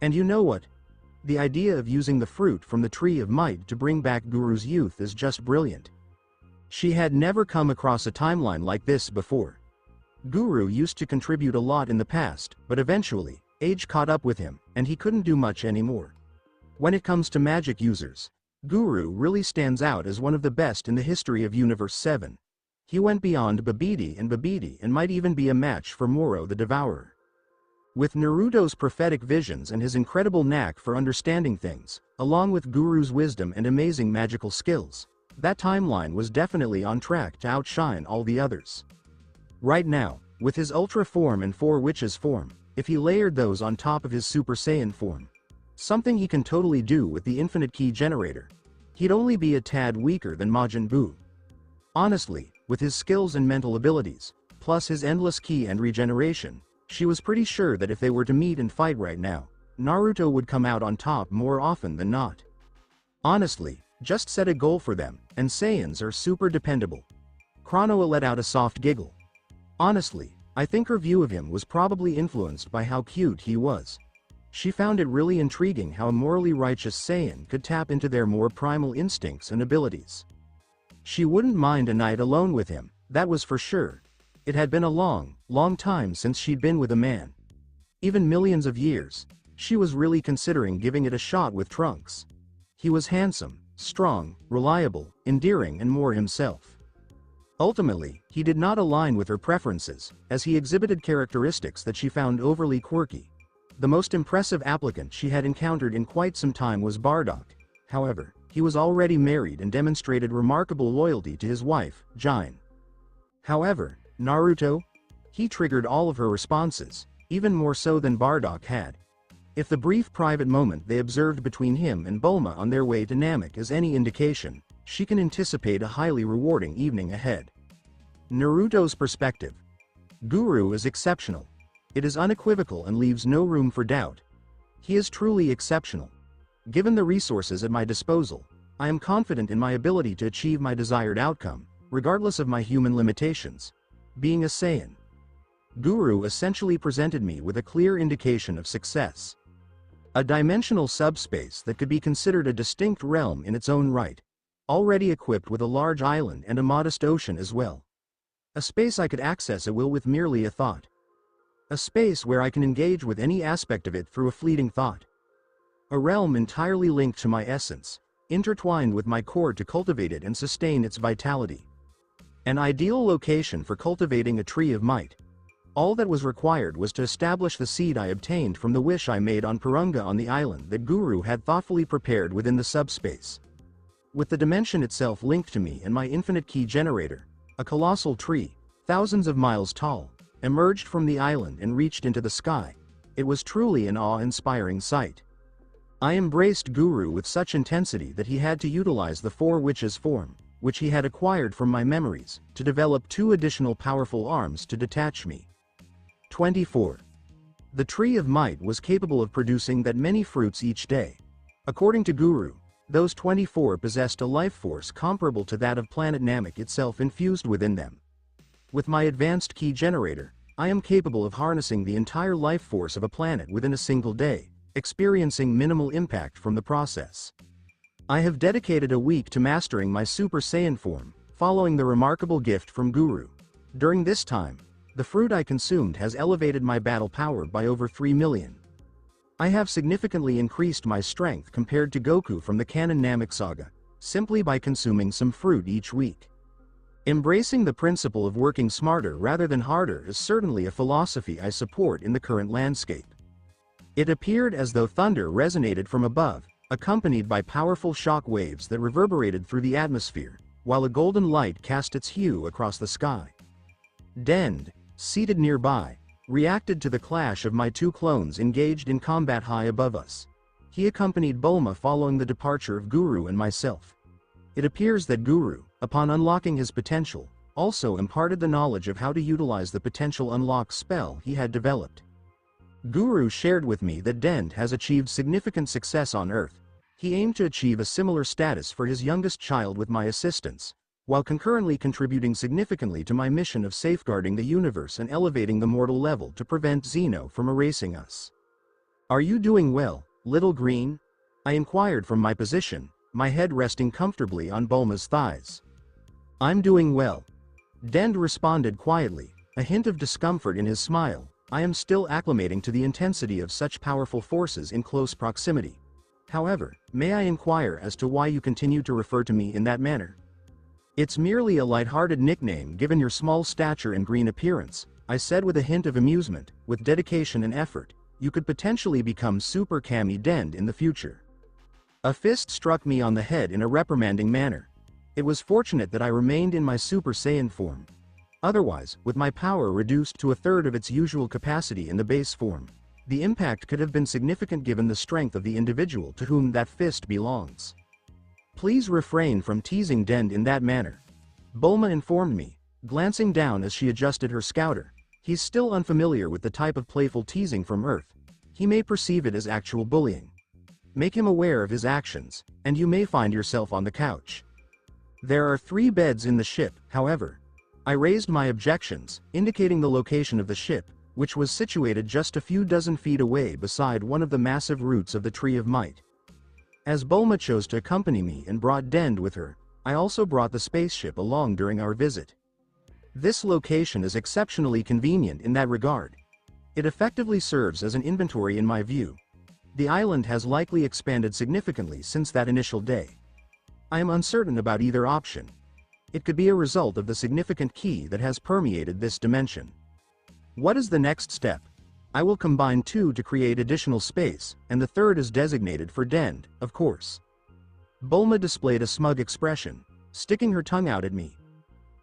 And you know what? The idea of using the fruit from the Tree of Might to bring back Guru's youth is just brilliant. She had never come across a timeline like this before. Guru used to contribute a lot in the past, but eventually, age caught up with him, and he couldn't do much anymore. When it comes to magic users, Guru really stands out as one of the best in the history of Universe 7. He went beyond Babidi and might even be a match for Moro the Devourer. With Naruto's prophetic visions and his incredible knack for understanding things, along with Guru's wisdom and amazing magical skills, that timeline was definitely on track to outshine all the others. Right now, with his Ultra form and 4 Witches form, if he layered those on top of his Super Saiyan form, something he can totally do with the infinite key generator, he'd only be a tad weaker than Majin Buu. Honestly, with his skills and mental abilities, plus his endless ki and regeneration, she was pretty sure that if they were to meet and fight right now, Naruto would come out on top more often than not. Honestly, just set a goal for them, and Saiyans are super dependable. Chronoa let out a soft giggle. Honestly, I think her view of him was probably influenced by how cute he was. She found it really intriguing how a morally righteous Saiyan could tap into their more primal instincts and abilities. She wouldn't mind a night alone with him, that was for sure. It had been a long, long time since she'd been with a man. Even millions of years. She was really considering giving it a shot with Trunks. He was handsome, strong, reliable, endearing and more himself. Ultimately, he did not align with her preferences, as he exhibited characteristics that she found overly quirky. The most impressive applicant she had encountered in quite some time was Bardock. However, he was already married and demonstrated remarkable loyalty to his wife, Jine. However, Naruto? He triggered all of her responses, even more so than Bardock had. If the brief private moment they observed between him and Bulma on their way to Namek is any indication, she can anticipate a highly rewarding evening ahead. Naruto's perspective. Guru is exceptional. It is unequivocal and leaves no room for doubt. He is truly exceptional. Given the resources at my disposal, I am confident in my ability to achieve my desired outcome, regardless of my human limitations. Being a Saiyan, Guru essentially presented me with a clear indication of success. A dimensional subspace that could be considered a distinct realm in its own right, already equipped with a large island and a modest ocean as well. A space I could access at will with merely a thought. A space where I can engage with any aspect of it through a fleeting thought. A realm entirely linked to my essence, intertwined with my core to cultivate it and sustain its vitality. An ideal location for cultivating a tree of might. All that was required was to establish the seed I obtained from the wish I made on Purunga on the island that Guru had thoughtfully prepared within the subspace. With the dimension itself linked to me and my infinite key generator, a colossal tree, thousands of miles tall, emerged from the island and reached into the sky. It was truly an awe-inspiring sight. I embraced Guru with such intensity that he had to utilize the four witches form, which he had acquired from my memories, to develop 2 additional powerful arms to detach me. 24. The Tree of Might was capable of producing that many fruits each day. According to Guru, those 24 possessed a life force comparable to that of planet Namek itself infused within them. With my advanced key generator, I am capable of harnessing the entire life force of a planet within a single day, experiencing minimal impact from the process. I have dedicated a week to mastering my Super Saiyan form, following the remarkable gift from Guru. During this time, the fruit I consumed has elevated my battle power by over 3 million. I have significantly increased my strength compared to Goku from the canon Namek saga, simply by consuming some fruit each week. Embracing the principle of working smarter rather than harder is certainly a philosophy I support in the current landscape. It appeared as though thunder resonated from above, accompanied by powerful shock waves that reverberated through the atmosphere, while a golden light cast its hue across the sky. Dend, seated nearby, reacted to the clash of my 2 clones engaged in combat high above us. He accompanied Bulma following the departure of Guru and myself. It appears that Guru, upon unlocking his potential, also imparted the knowledge of how to utilize the potential unlock spell he had developed. Guru shared with me that Dend has achieved significant success on Earth. He aimed to achieve a similar status for his youngest child with my assistance, while concurrently contributing significantly to my mission of safeguarding the universe and elevating the mortal level to prevent Xeno from erasing us. "Are you doing well, little green?" I inquired from my position, my head resting comfortably on Bulma's thighs. "I'm doing well." Dend responded quietly, a hint of discomfort in his smile. "I am still acclimating to the intensity of such powerful forces in close proximity. However, may I inquire as to why you continue to refer to me in that manner?" "It's merely a light-hearted nickname given your small stature and green appearance," I said with a hint of amusement. "With dedication and effort, you could potentially become Super Kami Dend in the future." A fist struck me on the head in a reprimanding manner. It was fortunate that I remained in my Super Saiyan form. Otherwise, with my power reduced to 1/3 of its usual capacity in the base form, the impact could have been significant given the strength of the individual to whom that fist belongs. "Please refrain from teasing Dend in that manner," Bulma informed me, glancing down as she adjusted her scouter. "He's still unfamiliar with the type of playful teasing from Earth. He may perceive it as actual bullying. Make him aware of his actions, and you may find yourself on the couch. There are 3 beds in the ship, however. I raised my objections, indicating the location of the ship, which was situated just a few dozen feet away beside one of the massive roots of the Tree of Might. As Bulma chose to accompany me and brought Dend with her, I also brought the spaceship along during our visit. This location is exceptionally convenient in that regard. It effectively serves as an inventory in my view. The island has likely expanded significantly since that initial day. I am uncertain about either option. It could be a result of the significant key that has permeated this dimension. What is the next step? I will combine two to create additional space, and the third is designated for Dend, of course. Bulma displayed a smug expression, sticking her tongue out at me.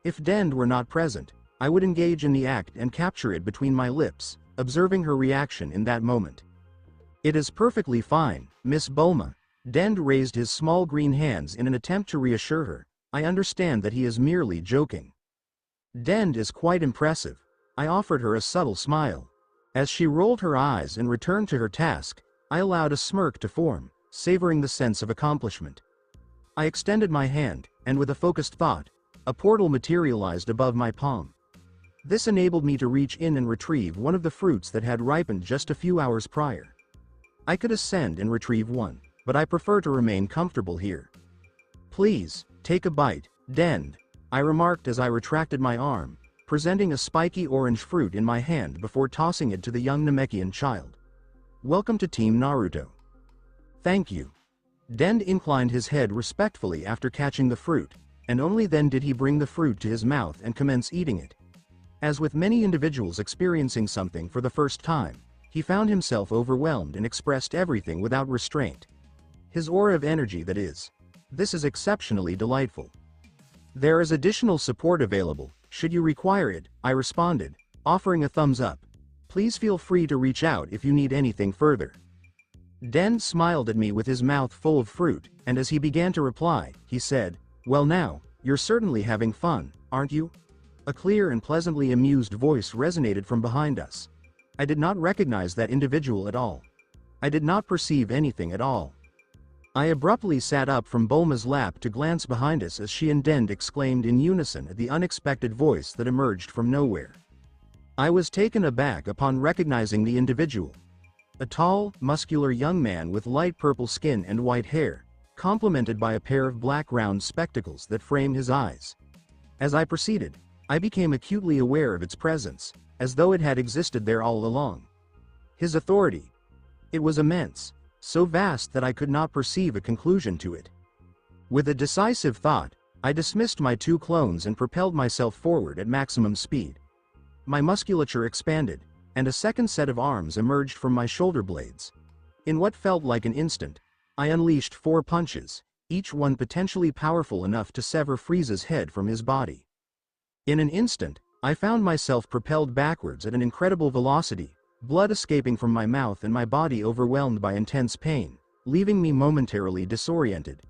If Dend were not present, I would engage in the act and capture it between my lips, observing her reaction in that moment. It is perfectly fine, Miss Bulma. Dend raised his small green hands in an attempt to reassure her. I understand that he is merely joking. Dend is quite impressive. I offered her a subtle smile. As she rolled her eyes and returned to her task, I allowed a smirk to form, savoring the sense of accomplishment. I extended my hand, and with a focused thought, a portal materialized above my palm. This enabled me to reach in and retrieve one of the fruits that had ripened just a few hours prior. I could ascend and retrieve one, but I prefer to remain comfortable here. Please, take a bite, Dend, I remarked as I retracted my arm, presenting a spiky orange fruit in my hand before tossing it to the young Namekian child. Welcome to Team Naruto. Thank you. Dend inclined his head respectfully after catching the fruit, and only then did he bring the fruit to his mouth and commence eating it. As with many individuals experiencing something for the first time, he found himself overwhelmed and expressed everything without restraint. His aura of energy, that is. This is exceptionally delightful. There is additional support available, should you require it, I responded, offering a thumbs up. Please feel free to reach out if you need anything further. Dend smiled at me with his mouth full of fruit, and as he began to reply, he said, "Well now, you're certainly having fun, aren't you?" A clear and pleasantly amused voice resonated from behind us. I did not recognize that individual at all. I did not perceive anything at all. I abruptly sat up from Bulma's lap to glance behind us as she and Dend exclaimed in unison at the unexpected voice that emerged from nowhere. I was taken aback upon recognizing the individual. A tall, muscular young man with light purple skin and white hair, complemented by a pair of black round spectacles that frame his eyes. As I proceeded, I became acutely aware of its presence, as though it had existed there all along. His authority. It was immense, so vast that I could not perceive a conclusion to it. With a decisive thought, I dismissed my two clones and propelled myself forward at maximum speed. My musculature expanded, and a second set of arms emerged from my shoulder blades. In what felt like an instant, I unleashed 4 punches, each one potentially powerful enough to sever Frieza's head from his body. In an instant, I found myself propelled backwards at an incredible velocity, blood escaping from my mouth and my body overwhelmed by intense pain, leaving me momentarily disoriented.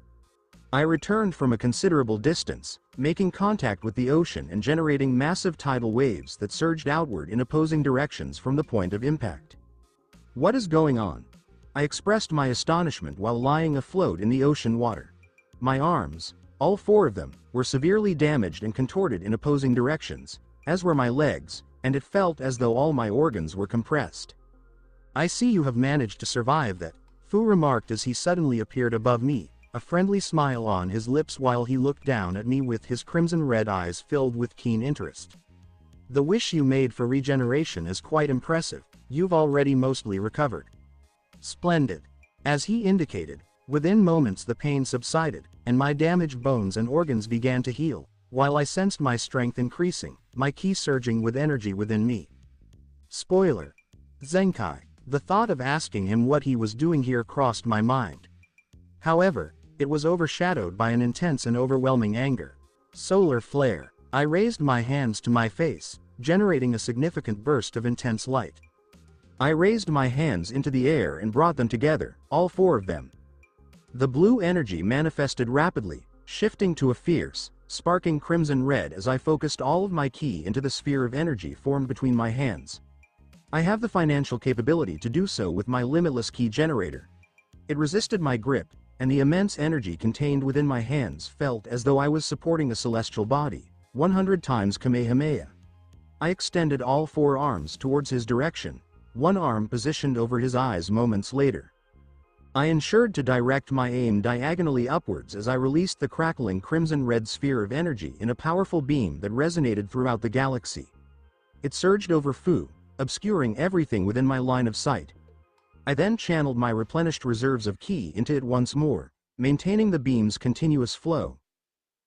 I returned from a considerable distance, making contact with the ocean and generating massive tidal waves that surged outward in opposing directions from the point of impact. What is going on? I expressed my astonishment while lying afloat in the ocean water. My arms, all 4 of them, were severely damaged and contorted in opposing directions, as were my legs, and it felt as though all my organs were compressed. "I see you have managed to survive that," Fu remarked as he suddenly appeared above me, a friendly smile on his lips while he looked down at me with his crimson-red eyes filled with keen interest. "The wish you made for regeneration is quite impressive. You've already mostly recovered." "Splendid." As he indicated, within moments the pain subsided, and my damaged bones and organs began to heal, while I sensed my strength increasing, my ki surging with energy within me. Spoiler. Zenkai. The thought of asking him what he was doing here crossed my mind. However, it was overshadowed by an intense and overwhelming anger. Solar flare. I raised my hands to my face, generating a significant burst of intense light. I raised my hands into the air and brought them together, all 4 of them. The blue energy manifested rapidly, shifting to a fierce, sparking crimson red as I focused all of my ki into the sphere of energy formed between my hands. I have the financial capability to do so with my limitless ki generator. It resisted my grip, and the immense energy contained within my hands felt as though I was supporting a celestial body, 100 times Kamehameha. I extended all 4 arms towards his direction, one arm positioned over his eyes moments later. I ensured to direct my aim diagonally upwards as I released the crackling crimson-red sphere of energy in a powerful beam that resonated throughout the galaxy. It surged over Fu, obscuring everything within my line of sight. I then channeled my replenished reserves of ki into it once more, maintaining the beam's continuous flow.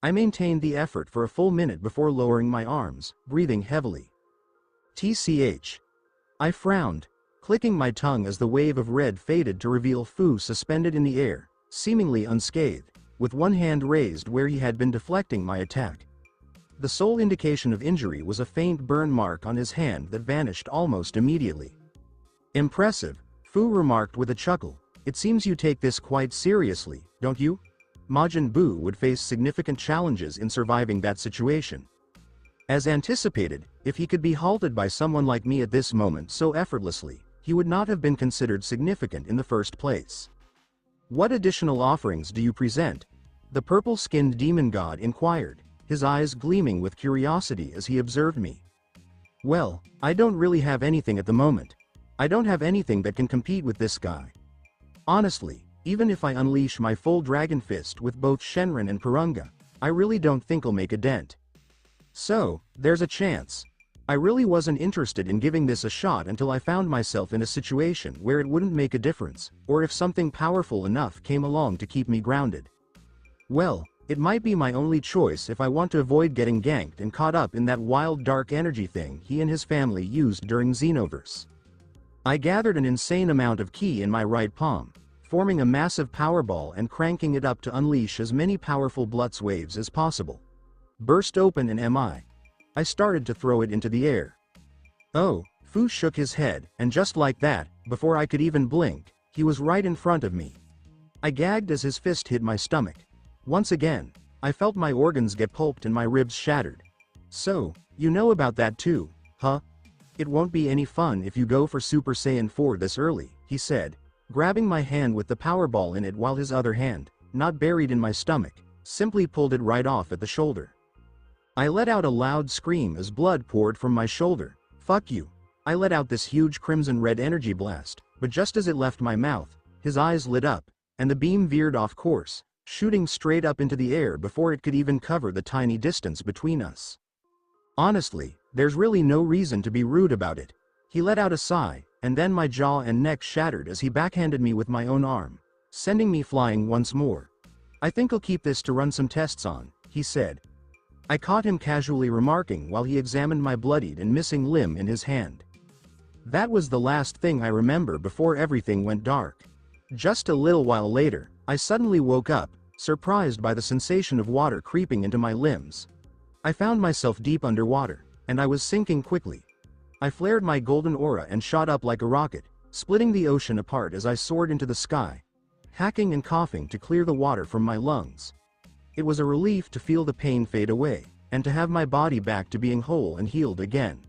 I maintained the effort for a full minute before lowering my arms, breathing heavily. TCH. I frowned, clicking my tongue as the wave of red faded to reveal Fu suspended in the air, seemingly unscathed, with one hand raised where he had been deflecting my attack. The sole indication of injury was a faint burn mark on his hand that vanished almost immediately. Impressive, Fu remarked with a chuckle. It seems you take this quite seriously, don't you? Majin Buu would face significant challenges in surviving that situation. As anticipated, if he could be halted by someone like me at this moment so effortlessly, he would not have been considered significant in the first place. What additional offerings do you present? The purple-skinned demon god inquired, his eyes gleaming with curiosity as he observed me. Well, I don't really have anything at the moment. I don't have anything that can compete with this guy. Honestly, even if I unleash my full Dragon Fist with both Shenron and Purunga, I really don't think I'll make a dent. So, there's a chance. I really wasn't interested in giving this a shot until I found myself in a situation where it wouldn't make a difference, or if something powerful enough came along to keep me grounded. Well, it might be my only choice if I want to avoid getting ganked and caught up in that wild dark energy thing he and his family used during Xenoverse. I gathered an insane amount of ki in my right palm, forming a massive powerball and cranking it up to unleash as many powerful Blutz waves as possible. Burst open and I started to throw it into the air. Oh, Fu shook his head, and just like that, before I could even blink, he was right in front of me. I gagged as his fist hit my stomach. Once again, I felt my organs get pulped and my ribs shattered. So, you know about that too, huh? It won't be any fun if you go for Super Saiyan 4 this early, he said, grabbing my hand with the powerball in it while his other hand, not buried in my stomach, simply pulled it right off at the shoulder. I let out a loud scream as blood poured from my shoulder. Fuck you. I let out this huge crimson-red energy blast, but just as it left my mouth, his eyes lit up, and the beam veered off course, shooting straight up into the air before it could even cover the tiny distance between us. Honestly, there's really no reason to be rude about it. He let out a sigh, and then my jaw and neck shattered as he backhanded me with my own arm, sending me flying once more. I think I'll keep this to run some tests on, he said. I caught him casually remarking while he examined my bloodied and missing limb in his hand. That was the last thing I remember before everything went dark. Just a little while later, I suddenly woke up, surprised by the sensation of water creeping into my limbs. I found myself deep underwater, and I was sinking quickly. I flared my golden aura and shot up like a rocket, splitting the ocean apart as I soared into the sky, hacking and coughing to clear the water from my lungs. It was a relief to feel the pain fade away, and to have my body back to being whole and healed again.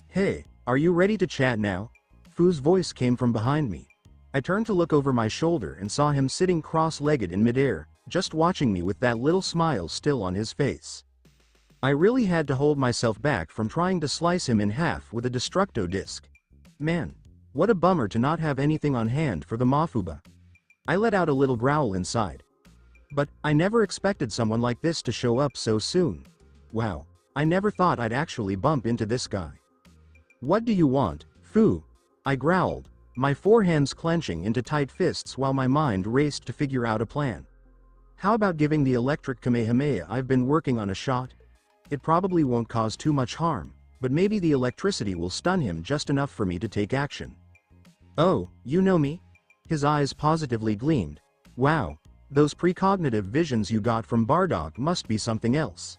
Hey, are you ready to chat now? Fu's voice came from behind me. I turned to look over my shoulder and saw him sitting cross-legged in midair, just watching me with that little smile still on his face. I really had to hold myself back from trying to slice him in half with a Destructo disc. Man, what a bummer to not have anything on hand for the Mafuba. I let out a little growl inside. But, I never expected someone like this to show up so soon. Wow, I never thought I'd actually bump into this guy. What do you want, Fu? I growled, my forehands clenching into tight fists while my mind raced to figure out a plan. How about giving the electric Kamehameha I've been working on a shot? It probably won't cause too much harm, but maybe the electricity will stun him just enough for me to take action. Oh, you know me? His eyes positively gleamed. Wow, those precognitive visions you got from Bardock must be something else.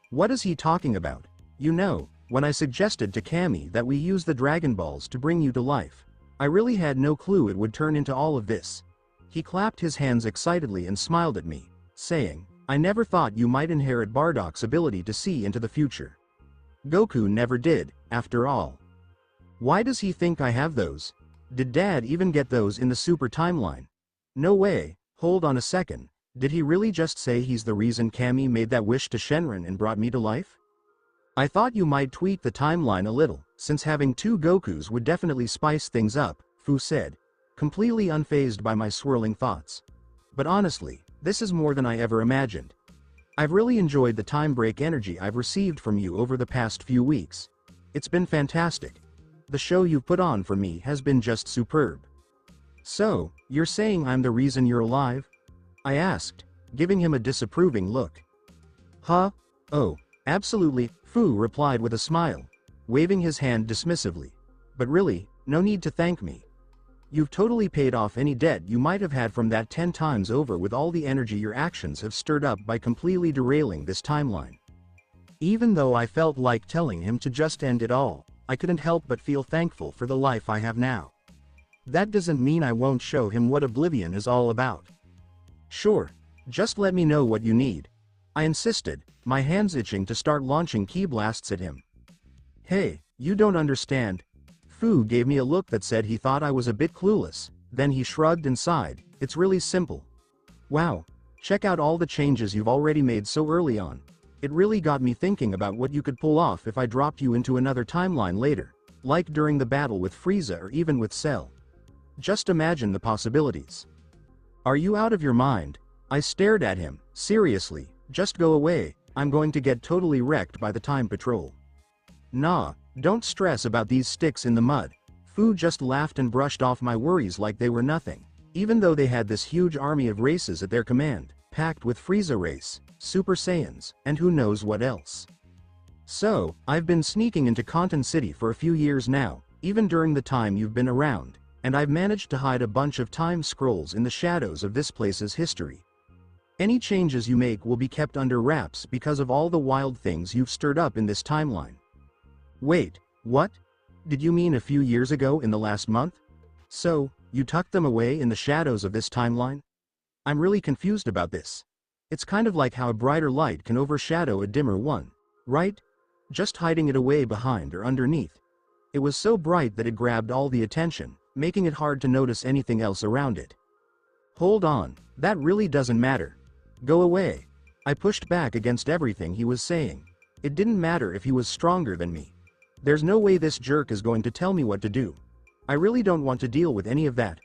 What is he talking about? You know, when I suggested to Cammy that we use the Dragon Balls to bring you to life, I really had no clue it would turn into all of this. He clapped his hands excitedly and smiled at me, saying, I never thought you might inherit Bardock's ability to see into the future. Goku never did, after all. Why does he think I have those? Did Dad even get those in the Super Timeline? No way, hold on a second, Did he really just say he's the reason Kami made that wish to Shenron and brought me to life? I thought you might tweak the timeline a little, since having two Gokus would definitely spice things up, Fu said, completely unfazed by my swirling thoughts. But honestly, this is more than I ever imagined. I've really enjoyed the time break energy I've received from you over the past few weeks. It's been fantastic. The show you've put on for me has been just superb. So, you're saying I'm the reason you're alive? I asked, giving him a disapproving look. Huh? Oh, absolutely, Fu replied with a smile, waving his hand dismissively. But really, no need to thank me. You've totally paid off any debt you might have had from that 10 times over with all the energy your actions have stirred up by completely derailing this timeline. Even though I felt like telling him to just end it all, I couldn't help but feel thankful for the life I have now. That doesn't mean I won't show him what Oblivion is all about. Sure, just let me know what you need. I insisted, my hands itching to start launching ki blasts at him. Hey, you don't understand. Fu gave me a look that said he thought I was a bit clueless, then he shrugged and sighed. It's really simple. Wow, check out all the changes you've already made so early on. It really got me thinking about what you could pull off if I dropped you into another timeline later, like during the battle with Frieza or even with Cell. Just imagine the possibilities. Are you out of your mind? I stared at him. Seriously, just go away, I'm going to get totally wrecked by the time patrol. Nah, don't stress about these sticks in the mud. Fu just laughed and brushed off my worries like they were nothing, even though they had this huge army of races at their command, packed with Frieza race, Super Saiyans, and who knows what else. So, I've been sneaking into Conton City for a few years now, even during the time you've been around, and I've managed to hide a bunch of time scrolls in the shadows of this place's history. Any changes you make will be kept under wraps because of all the wild things you've stirred up in this timeline. Wait, what? Did you mean a few years ago in the last month? So, you tucked them away in the shadows of this timeline? I'm really confused about this. It's kind of like how a brighter light can overshadow a dimmer one, right? Just hiding it away behind or underneath. It was so bright that it grabbed all the attention, making it hard to notice anything else around it. Hold on, that really doesn't matter. Go away. I pushed back against everything he was saying. It didn't matter if he was stronger than me. There's no way this jerk is going to tell me what to do. I really don't want to deal with any of that.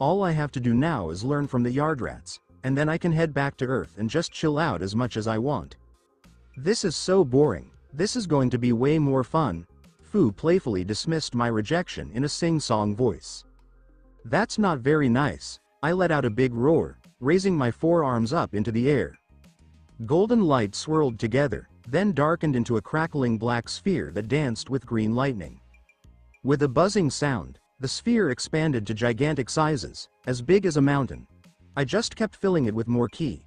All I have to do now is learn from the Yardrats, and then I can head back to Earth and just chill out as much as I want. This is so boring. This is going to be way more fun. Fu playfully dismissed my rejection in a sing-song voice. That's not very nice. I let out a big roar, raising my forearms up into the air. Golden light swirled together, then darkened into a crackling black sphere that danced with green lightning. With a buzzing sound, the sphere expanded to gigantic sizes, as big as a mountain. I just kept filling it with more ki.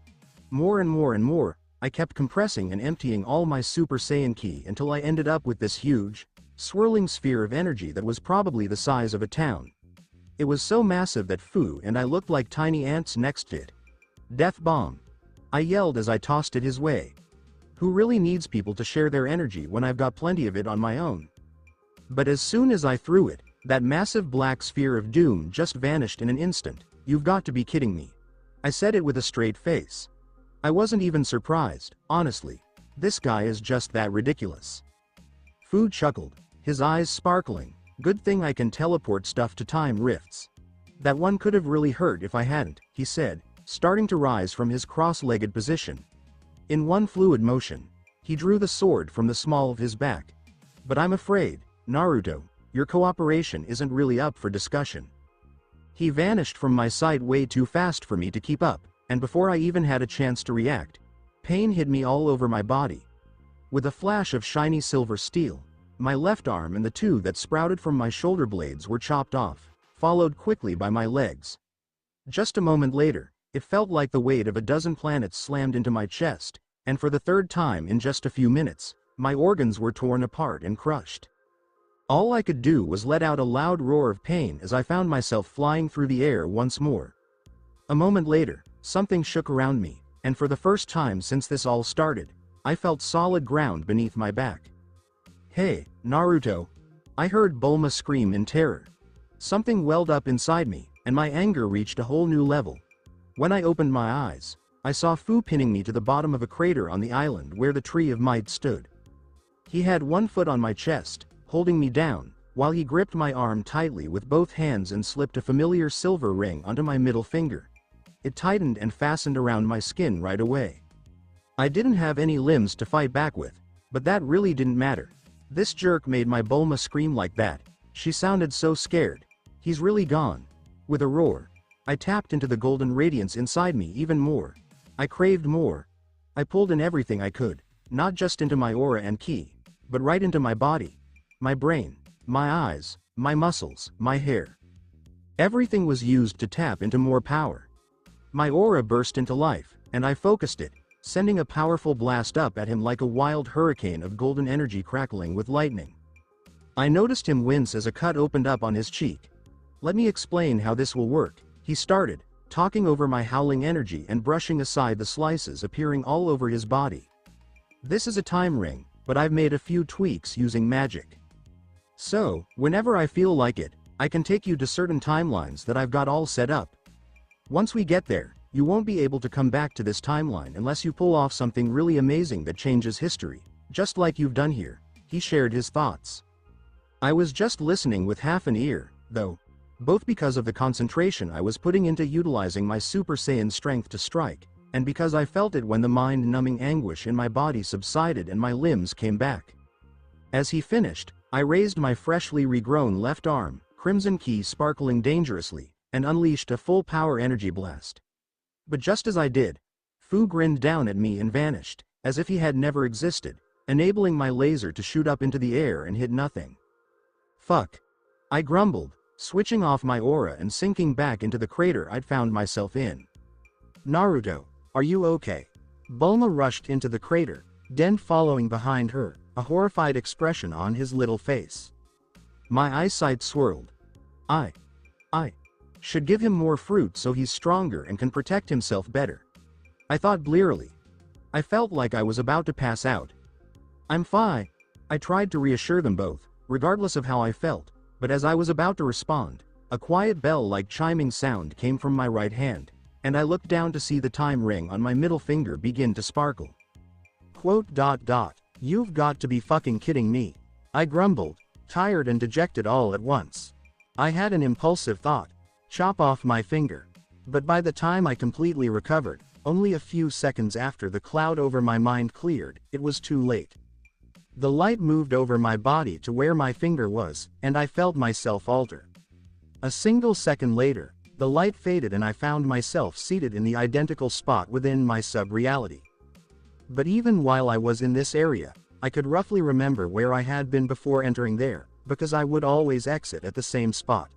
More and more and more, I kept compressing and emptying all my Super Saiyan ki until I ended up with this huge, swirling sphere of energy that was probably the size of a town. It was so massive that Fu and I looked like tiny ants next to it. Death bomb! I yelled as I tossed it his way. Who really needs people to share their energy when I've got plenty of it on my own? But as soon as I threw it, that massive black sphere of doom just vanished in an instant. You've got to be kidding me. I said it with a straight face. I wasn't even surprised, honestly. This guy is just that ridiculous. Fu chuckled, his eyes sparkling. Good thing I can teleport stuff to time rifts. That one could have really hurt if I hadn't, he said, starting to rise from his cross-legged position. In one fluid motion, he drew the sword from the small of his back. But I'm afraid, Naruto, your cooperation isn't really up for discussion. He vanished from my sight way too fast for me to keep up, and before I even had a chance to react, pain hit me all over my body. With a flash of shiny silver steel, my left arm and the two that sprouted from my shoulder blades were chopped off, followed quickly by my legs. Just a moment later, it felt like the weight of a dozen planets slammed into my chest, and for the third time in just a few minutes, my organs were torn apart and crushed. All I could do was let out a loud roar of pain as I found myself flying through the air once more. A moment later, something shook around me, and for the first time since this all started, I felt solid ground beneath my back. Hey, Naruto! I heard Bulma scream in terror. Something welled up inside me, and my anger reached a whole new level. When I opened my eyes, I saw Fu pinning me to the bottom of a crater on the island where the Tree of Might stood. He had one foot on my chest, holding me down, while he gripped my arm tightly with both hands and slipped a familiar silver ring onto my middle finger. It tightened and fastened around my skin right away. I didn't have any limbs to fight back with, but that really didn't matter. This jerk made my Bulma scream like that. She sounded so scared. He's really gone. With a roar, I tapped into the golden radiance inside me even more. I craved more. I pulled in everything I could, not just into my aura and ki, but right into my body, my brain, my eyes, my muscles, my hair. Everything was used to tap into more power. My aura burst into life, and I focused it, sending a powerful blast up at him like a wild hurricane of golden energy crackling with lightning. I noticed him wince as a cut opened up on his cheek. "Let me explain how this will work," he started, talking over my howling energy and brushing aside the slices appearing all over his body. "This is a time ring, but I've made a few tweaks using magic. So, whenever I feel like it, I can take you to certain timelines that I've got all set up. Once we get there, you won't be able to come back to this timeline unless you pull off something really amazing that changes history, just like you've done here." He shared his thoughts. I was just listening with half an ear, though, both because of the concentration I was putting into utilizing my Super Saiyan strength to strike, and because I felt it when the mind-numbing anguish in my body subsided and my limbs came back. As he finished, I raised my freshly regrown left arm, crimson ki sparkling dangerously, and unleashed a full power energy blast. But just as I did, Fu grinned down at me and vanished, as if he had never existed, enabling my laser to shoot up into the air and hit nothing. "Fuck," I grumbled, switching off my aura and sinking back into the crater I'd found myself in. "Naruto, are you okay?" Bulma rushed into the crater, Den following behind her, a horrified expression on his little face. My eyesight swirled. I should give him more fruit so he's stronger and can protect himself better. I thought blearily. I felt like I was about to pass out. "I'm fine." I tried to reassure them both, regardless of how I felt, but as I was about to respond, a quiet bell-like chiming sound came from my right hand, and I looked down to see the time ring on my middle finger begin to sparkle. "You've got to be fucking kidding me," I grumbled, tired and dejected all at once. I had an impulsive thought. Chop off my finger. But by the time I completely recovered, only a few seconds after the cloud over my mind cleared, it was too late. The light moved over my body to where my finger was, and I felt myself alter. A single second later, the light faded and I found myself seated in the identical spot within my sub-reality. But even while I was in this area, I could roughly remember where I had been before entering there, because I would always exit at the same spot.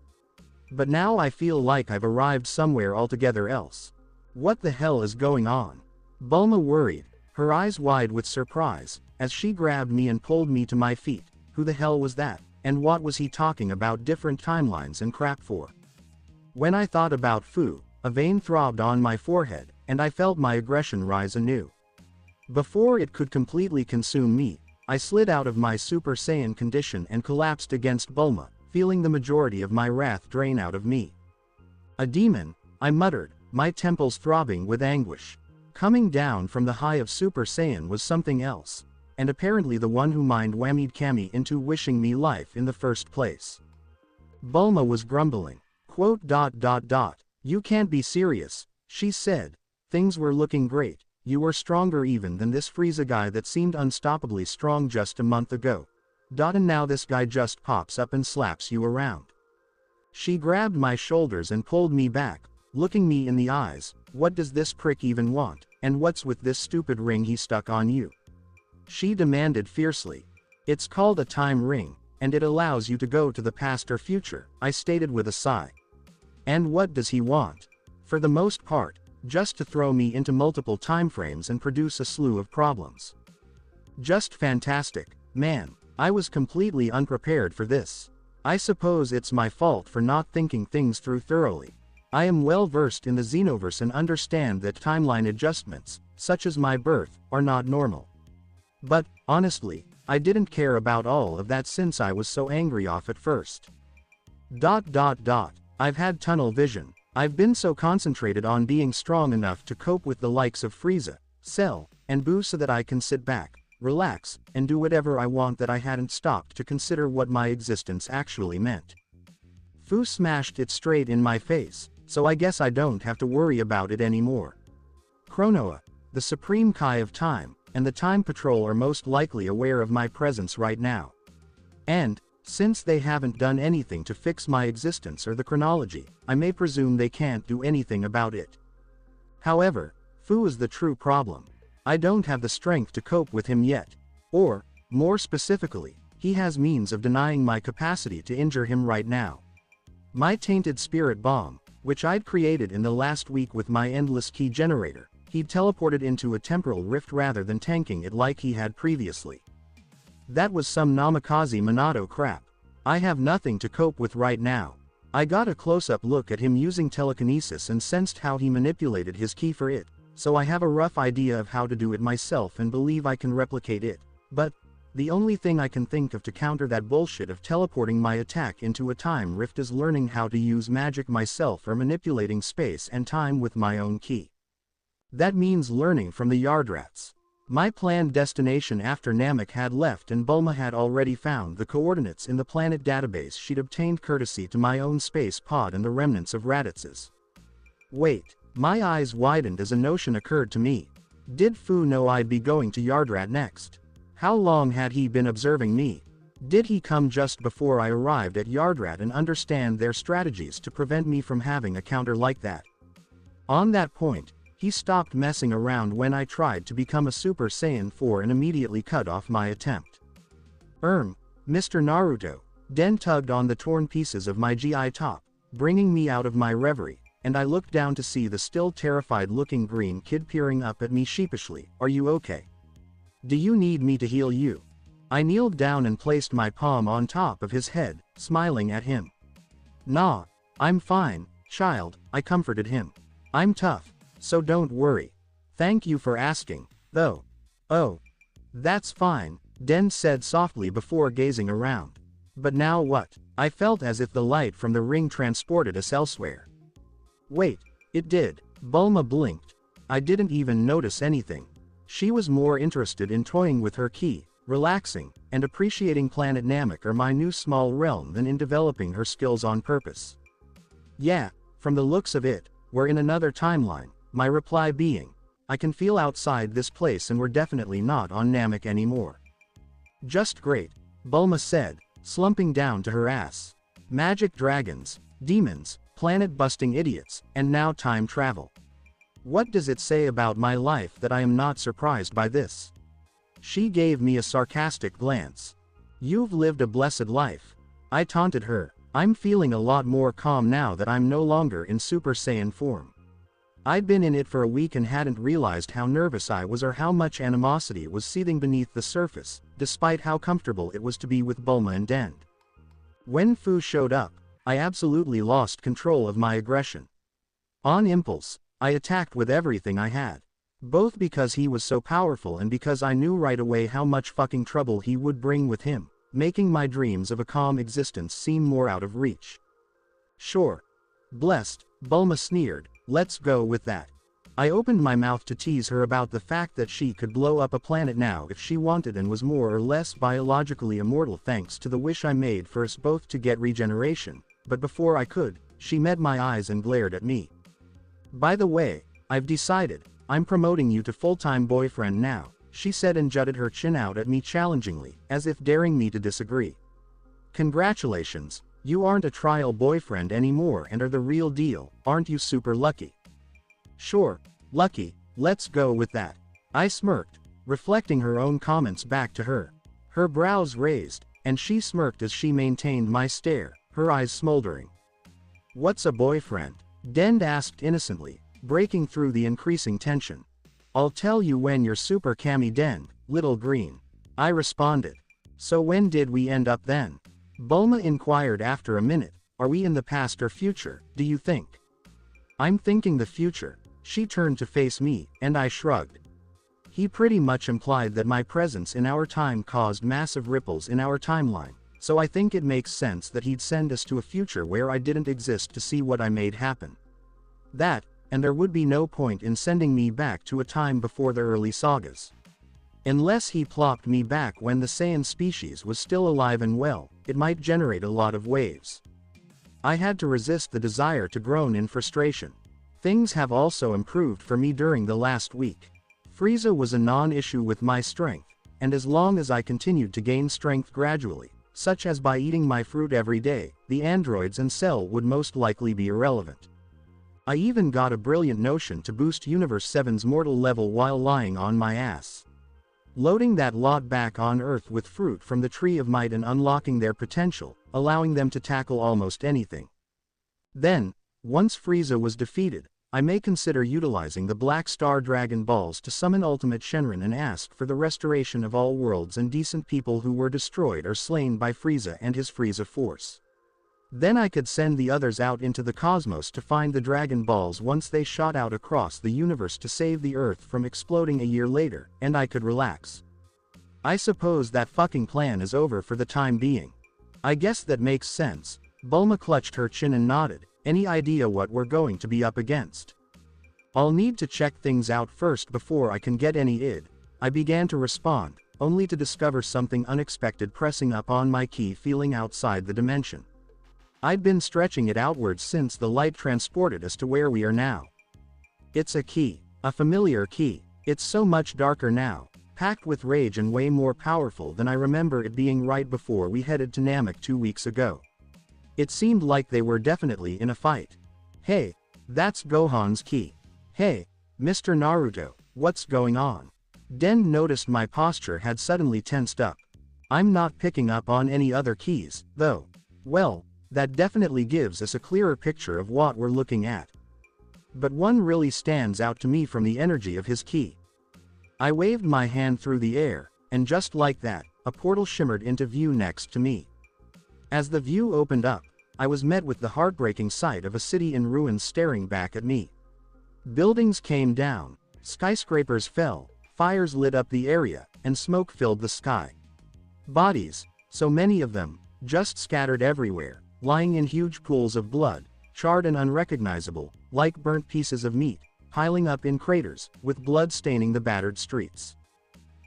But now I feel like I've arrived somewhere altogether else. What the hell is going on? Bulma worried, her eyes wide with surprise, as she grabbed me and pulled me to my feet. Who the hell was that, and what was he talking about different timelines and crap for? When I thought about Fu, a vein throbbed on my forehead, and I felt my aggression rise anew. Before it could completely consume me, I slid out of my Super Saiyan condition and collapsed against Bulma, feeling the majority of my wrath drain out of me. "A demon," I muttered, my temples throbbing with anguish. Coming down from the high of Super Saiyan was something else, and apparently the one who mind-whammied Kami into wishing me life in the first place. Bulma was grumbling. "You can't be serious," she said. "Things were looking great. You were stronger even than this Frieza guy that seemed unstoppably strong just a month ago. And now this guy just pops up and slaps you around." She grabbed my shoulders and pulled me back, looking me in the eyes. "What does this prick even want, and what's with this stupid ring he stuck on you?" she demanded fiercely. "It's called a time ring, and it allows you to go to the past or future," I stated with a sigh. "And what does he want?" "For the most part, just to throw me into multiple timeframes and produce a slew of problems." "Just fantastic, man. I was completely unprepared for this. I suppose it's my fault for not thinking things through thoroughly. I am well versed in the Xenoverse and understand that timeline adjustments, such as my birth, are not normal. But, honestly, I didn't care about all of that since I was so angry off at first. I've had tunnel vision. I've been so concentrated on being strong enough to cope with the likes of Frieza, Cell, and Boo so that I can sit back, relax, and do whatever I want that I hadn't stopped to consider what my existence actually meant. Fu smashed it straight in my face, so I guess I don't have to worry about it anymore. Chronoa, the Supreme Kai of Time, and the Time Patrol are most likely aware of my presence right now. And, since they haven't done anything to fix my existence or the chronology, I may presume they can't do anything about it. However, Fu is the true problem. I don't have the strength to cope with him yet. Or, more specifically, he has means of denying my capacity to injure him right now. My tainted spirit bomb, which I'd created in the last week with my endless key generator, he'd teleported into a temporal rift rather than tanking it like he had previously. That was some Namikaze Minato crap. I have nothing to cope with right now. I got a close-up look at him using telekinesis and sensed how he manipulated his ki for it, so I have a rough idea of how to do it myself and believe I can replicate it, but the only thing I can think of to counter that bullshit of teleporting my attack into a time rift is learning how to use magic myself or manipulating space and time with my own ki. That means learning from the Yardrats. My planned destination after Namek had left and Bulma had already found the coordinates in the planet database she'd obtained courtesy to my own space pod and the remnants of Raditz's. Wait, my eyes widened as a notion occurred to me. Did Fu know I'd be going to Yardrat next? How long had he been observing me? Did he come just before I arrived at Yardrat and understand their strategies to prevent me from having a counter like that? On that point, he stopped messing around when I tried to become a Super Saiyan 4 and immediately cut off my attempt. Mr. Naruto, Den tugged on the torn pieces of my GI top, bringing me out of my reverie, and I looked down to see the still terrified-looking green kid peering up at me sheepishly. Are you okay? Do you need me to heal you? I kneeled down and placed my palm on top of his head, smiling at him. Nah, I'm fine, child, I comforted him. I'm tough, so don't worry. Thank you for asking, though. Oh, that's fine, Den said softly before gazing around. But now what? I felt as if the light from the ring transported us elsewhere. Wait, it did. Bulma blinked. I didn't even notice anything. She was more interested in toying with her ki, relaxing, and appreciating Planet Namek or my new small realm than in developing her skills on purpose. Yeah, from the looks of it, we're in another timeline, my reply being, I can feel outside this place and we're definitely not on Namek anymore. Just great, Bulma said, slumping down to her ass. Magic dragons, demons, planet-busting idiots, and now time travel. What does it say about my life that I am not surprised by this? She gave me a sarcastic glance. You've lived a blessed life. I taunted her. I'm feeling a lot more calm now that I'm no longer in Super Saiyan form. I'd been in it for a week and hadn't realized how nervous I was or how much animosity was seething beneath the surface, despite how comfortable it was to be with Bulma and Den. When Fu showed up, I absolutely lost control of my aggression. On impulse, I attacked with everything I had. Both because he was so powerful and because I knew right away how much fucking trouble he would bring with him, making my dreams of a calm existence seem more out of reach. Sure. Blessed, Bulma sneered, let's go with that. I opened my mouth to tease her about the fact that she could blow up a planet now if she wanted and was more or less biologically immortal thanks to the wish I made for us both to get regeneration, but before I could, she met my eyes and glared at me. By the way, I've decided, I'm promoting you to full-time boyfriend now, she said and jutted her chin out at me challengingly, as if daring me to disagree. Congratulations, you aren't a trial boyfriend anymore and are the real deal, aren't you super lucky? Sure, lucky, let's go with that. I smirked, reflecting her own comments back to her. Her brows raised, and she smirked as she maintained my stare, her eyes smoldering. What's a boyfriend? Den asked innocently, breaking through the increasing tension. I'll tell you when you're super Kami Den, little green. I responded. So when did we end up then? Bulma inquired after a minute. Are we in the past or future, do you think? I'm thinking the future. She turned to face me, and I shrugged. He pretty much implied that my presence in our time caused massive ripples in our timeline, so I think it makes sense that he'd send us to a future where I didn't exist to see what I made happen. That, and there would be no point in sending me back to a time before the early sagas. Unless he plopped me back when the Saiyan species was still alive and well, it might generate a lot of waves. I had to resist the desire to groan in frustration. Things have also improved for me during the last week. Frieza was a non-issue with my strength, and as long as I continued to gain strength gradually, such as by eating my fruit every day, the androids and Cell would most likely be irrelevant. I even got a brilliant notion to boost Universe 7's mortal level while lying on my ass. Loading that lot back on Earth with fruit from the Tree of Might and unlocking their potential, allowing them to tackle almost anything. Then, once Frieza was defeated, I may consider utilizing the Black Star Dragon Balls to summon Ultimate Shenron and ask for the restoration of all worlds and decent people who were destroyed or slain by Frieza and his Frieza Force. Then I could send the others out into the cosmos to find the Dragon Balls once they shot out across the universe to save the Earth from exploding a year later, and I could relax. I suppose that fucking plan is over for the time being. I guess that makes sense. Bulma clutched her chin and nodded. Any idea what we're going to be up against? I'll need to check things out first before I can get any id. I began to respond, only to discover something unexpected pressing up on my key feeling outside the dimension. I'd been stretching it outwards since the light transported us to where we are now. It's a key, a familiar key. It's so much darker now, packed with rage and way more powerful than I remember it being right before we headed to Namek 2 weeks ago. It seemed like they were definitely in a fight. Hey, that's Gohan's key. Hey, Mr. Naruto, what's going on? Den noticed my posture had suddenly tensed up. I'm not picking up on any other keys, though. Well, that definitely gives us a clearer picture of what we're looking at. But one really stands out to me from the energy of his key. I waved my hand through the air, and just like that, a portal shimmered into view next to me. As the view opened up, I was met with the heartbreaking sight of a city in ruins staring back at me. Buildings came down, skyscrapers fell, fires lit up the area, and smoke filled the sky. Bodies, so many of them, just scattered everywhere, lying in huge pools of blood, charred and unrecognizable, like burnt pieces of meat, piling up in craters, with blood staining the battered streets.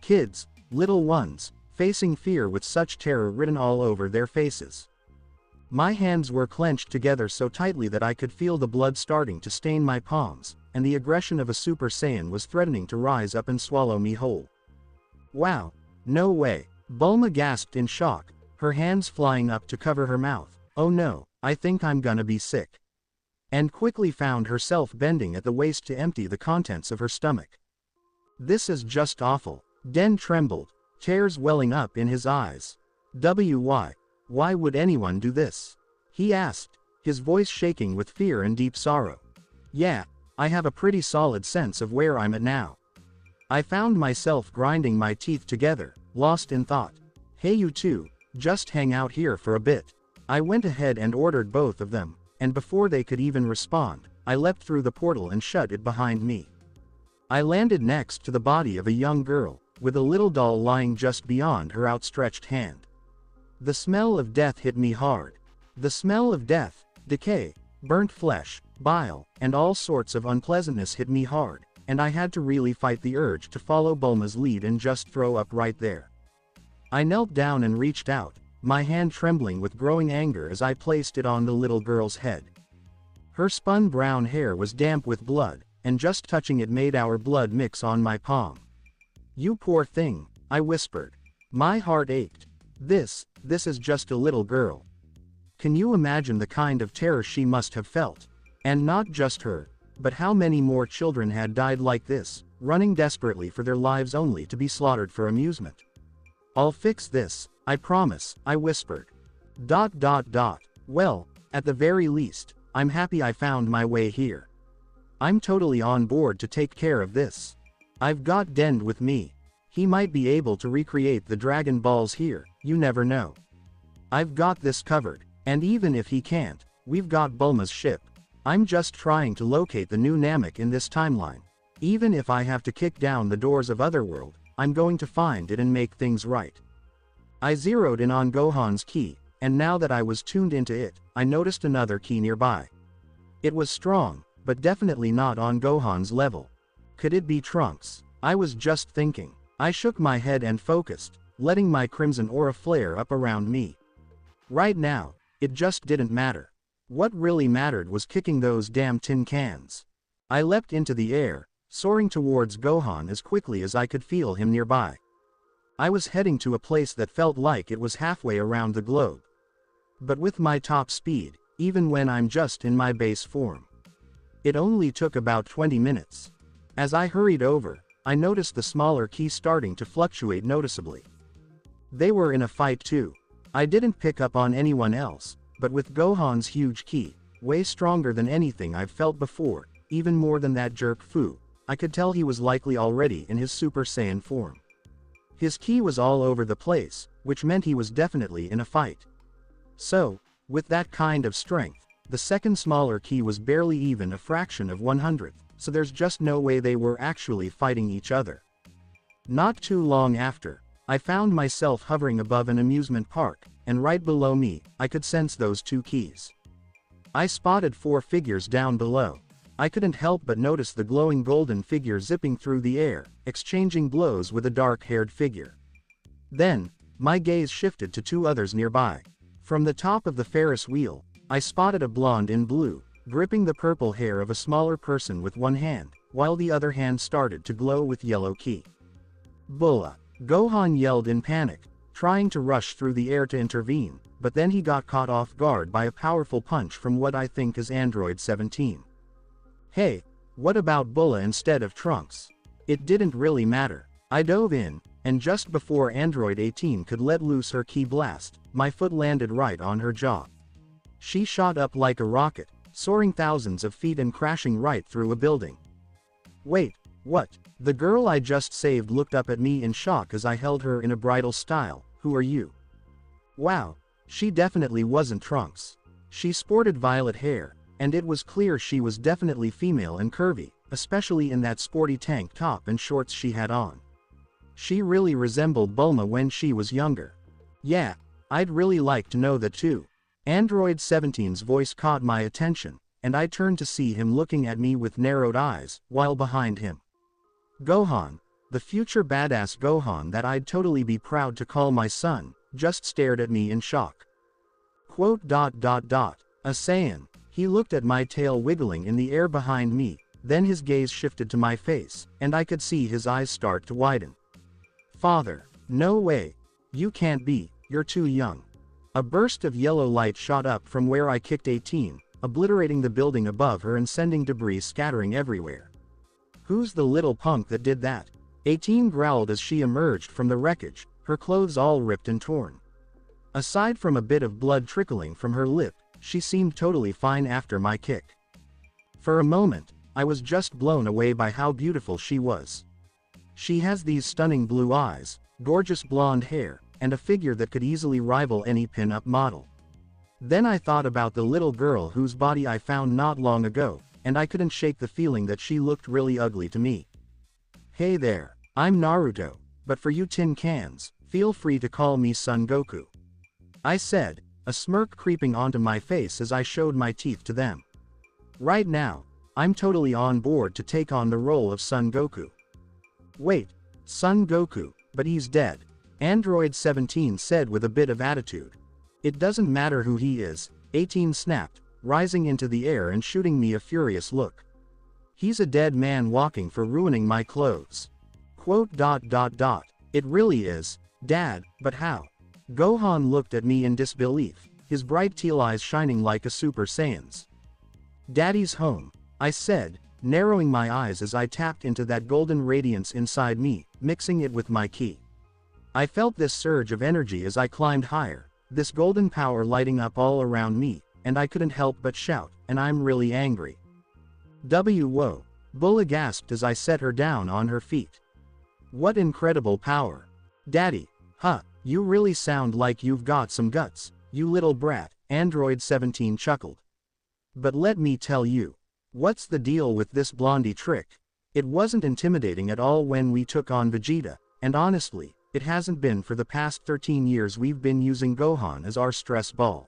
Kids, little ones, facing fear with such terror written all over their faces. My hands were clenched together so tightly that I could feel the blood starting to stain my palms, and the aggression of a Super Saiyan was threatening to rise up and swallow me whole. Wow, no way, Bulma gasped in shock, her hands flying up to cover her mouth. Oh no, I think I'm gonna be sick. And quickly found herself bending at the waist to empty the contents of her stomach. This is just awful. Den trembled, tears welling up in his eyes. Why would anyone do this? He asked, his voice shaking with fear and deep sorrow. Yeah, I have a pretty solid sense of where I'm at now. I found myself grinding my teeth together, lost in thought. Hey you two, just hang out here for a bit. I went ahead and ordered both of them, and before they could even respond, I leapt through the portal and shut it behind me. I landed next to the body of a young girl, with a little doll lying just beyond her outstretched hand. The smell of death hit me hard. The smell of death, decay, burnt flesh, bile, and all sorts of unpleasantness hit me hard, and I had to really fight the urge to follow Bulma's lead and just throw up right there. I knelt down and reached out, my hand trembling with growing anger as I placed it on the little girl's head. Her spun brown hair was damp with blood, and just touching it made our blood mix on my palm. You poor thing, I whispered. My heart ached. This is just a little girl. Can you imagine the kind of terror she must have felt? And not just her, but how many more children had died like this, running desperately for their lives only to be slaughtered for amusement. I'll fix this, I promise, I whispered. Well, at the very least, I'm happy I found my way here. I'm totally on board to take care of this. I've got Den with me. He might be able to recreate the Dragon Balls here, you never know. I've got this covered, and even if he can't, we've got Bulma's ship. I'm just trying to locate the new Namek in this timeline. Even if I have to kick down the doors of Otherworld, I'm going to find it and make things right. I zeroed in on Gohan's key, and now that I was tuned into it, I noticed another key nearby. It was strong, but definitely not on Gohan's level. Could it be Trunks? I was just thinking. I shook my head and focused, letting my crimson aura flare up around me. Right now, it just didn't matter. What really mattered was kicking those damn tin cans. I leapt into the air, soaring towards Gohan as quickly as I could feel him nearby. I was heading to a place that felt like it was halfway around the globe. But with my top speed, even when I'm just in my base form, it only took about 20 minutes. As I hurried over, I noticed the smaller key starting to fluctuate noticeably. They were in a fight too. I didn't pick up on anyone else, but with Gohan's huge key, way stronger than anything I've felt before, even more than that jerk Fu, I could tell he was likely already in his Super Saiyan form. His key was all over the place, which meant he was definitely in a fight. So, with that kind of strength, the second smaller key was barely even a fraction of 100th, so there's just no way they were actually fighting each other. Not too long after, I found myself hovering above an amusement park, and right below me, I could sense those two keys. I spotted 4 figures down below. I couldn't help but notice the glowing golden figure zipping through the air, exchanging blows with a dark-haired figure. Then, my gaze shifted to 2 others nearby. From the top of the Ferris wheel, I spotted a blonde in blue, gripping the purple hair of a smaller person with one hand, while the other hand started to glow with yellow ki. Bulma! Gohan yelled in panic, trying to rush through the air to intervene, but then he got caught off guard by a powerful punch from what I think is Android 17. Hey, what about Bulma instead of Trunks? It didn't really matter. I dove in, and just before Android 18 could let loose her ki blast, my foot landed right on her jaw. She shot up like a rocket, soaring thousands of feet and crashing right through a building. Wait, what? The girl I just saved looked up at me in shock as I held her in a bridal style. Who are you? Wow, she definitely wasn't Trunks. She sported violet hair, and it was clear she was definitely female and curvy, especially in that sporty tank top and shorts she had on. She really resembled Bulma when she was younger. Yeah, I'd really like to know that too. Android 17's voice caught my attention, and I turned to see him looking at me with narrowed eyes, while behind him, Gohan, the future badass Gohan that I'd totally be proud to call my son, just stared at me in shock. A Saiyan. He looked at my tail wiggling in the air behind me, then his gaze shifted to my face, and I could see his eyes start to widen. Father, no way. You can't be, you're too young. A burst of yellow light shot up from where I kicked 18, obliterating the building above her and sending debris scattering everywhere. Who's the little punk that did that? 18 growled as she emerged from the wreckage, her clothes all ripped and torn. Aside from a bit of blood trickling from her lip, she seemed totally fine after my kick. For a moment, I was just blown away by how beautiful she was. She has these stunning blue eyes, gorgeous blonde hair, and a figure that could easily rival any pin-up model. Then I thought about the little girl whose body I found not long ago, and I couldn't shake the feeling that she looked really ugly to me. Hey there, I'm Naruto, but for you tin cans, feel free to call me Son Goku. I said, a smirk creeping onto my face as I showed my teeth to them. Right now, I'm totally on board to take on the role of Son Goku. Wait, Son Goku, but he's dead, Android 17 said with a bit of attitude. It doesn't matter who he is, 18 snapped, rising into the air and shooting me a furious look. He's a dead man walking for ruining my clothes. It really is, Dad, but how? Gohan looked at me in disbelief, his bright teal eyes shining like a Super Saiyan's. Daddy's home, I said, narrowing my eyes as I tapped into that golden radiance inside me, mixing it with my ki. I felt this surge of energy as I climbed higher, this golden power lighting up all around me, and I couldn't help but shout, and I'm really angry. Whoa, Bulma gasped as I set her down on her feet. What incredible power. Daddy, huh, you really sound like you've got some guts, you little brat, Android 17 chuckled. But let me tell you, what's the deal with this blondie trick? It wasn't intimidating at all when we took on Vegeta, and honestly, it hasn't been for the past 13 years we've been using Gohan as our stress ball.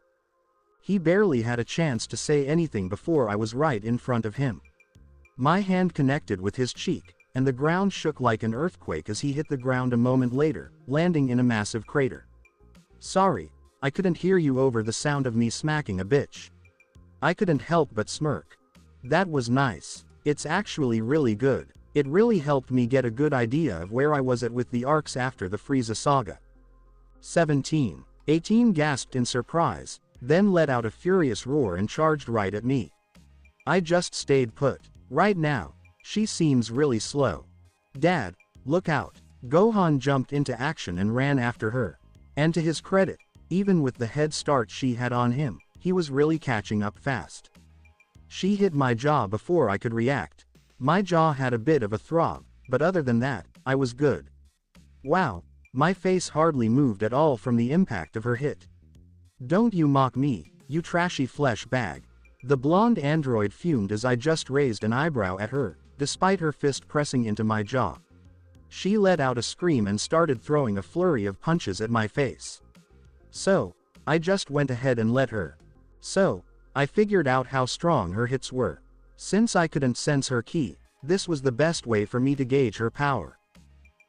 He barely had a chance to say anything before I was right in front of him. My hand connected with his cheek, and the ground shook like an earthquake as he hit the ground a moment later, landing in a massive crater. Sorry, I couldn't hear you over the sound of me smacking a bitch. I couldn't help but smirk. That was nice. It's actually really good. It really helped me get a good idea of where I was at with the arcs after the Frieza saga. 17. 18 gasped in surprise, then let out a furious roar and charged right at me. I just stayed put. Right now, she seems really slow. Dad, look out. Gohan jumped into action and ran after her. And to his credit, even with the head start she had on him, he was really catching up fast. She hit my jaw before I could react. My jaw had a bit of a throb, but other than that, I was good. Wow, my face hardly moved at all from the impact of her hit. Don't you mock me, you trashy flesh bag. The blonde android fumed as I just raised an eyebrow at her, despite her fist pressing into my jaw. She let out a scream and started throwing a flurry of punches at my face. So, I just went ahead and let her. So, I figured out how strong her hits were. Since I couldn't sense her ki, this was the best way for me to gauge her power.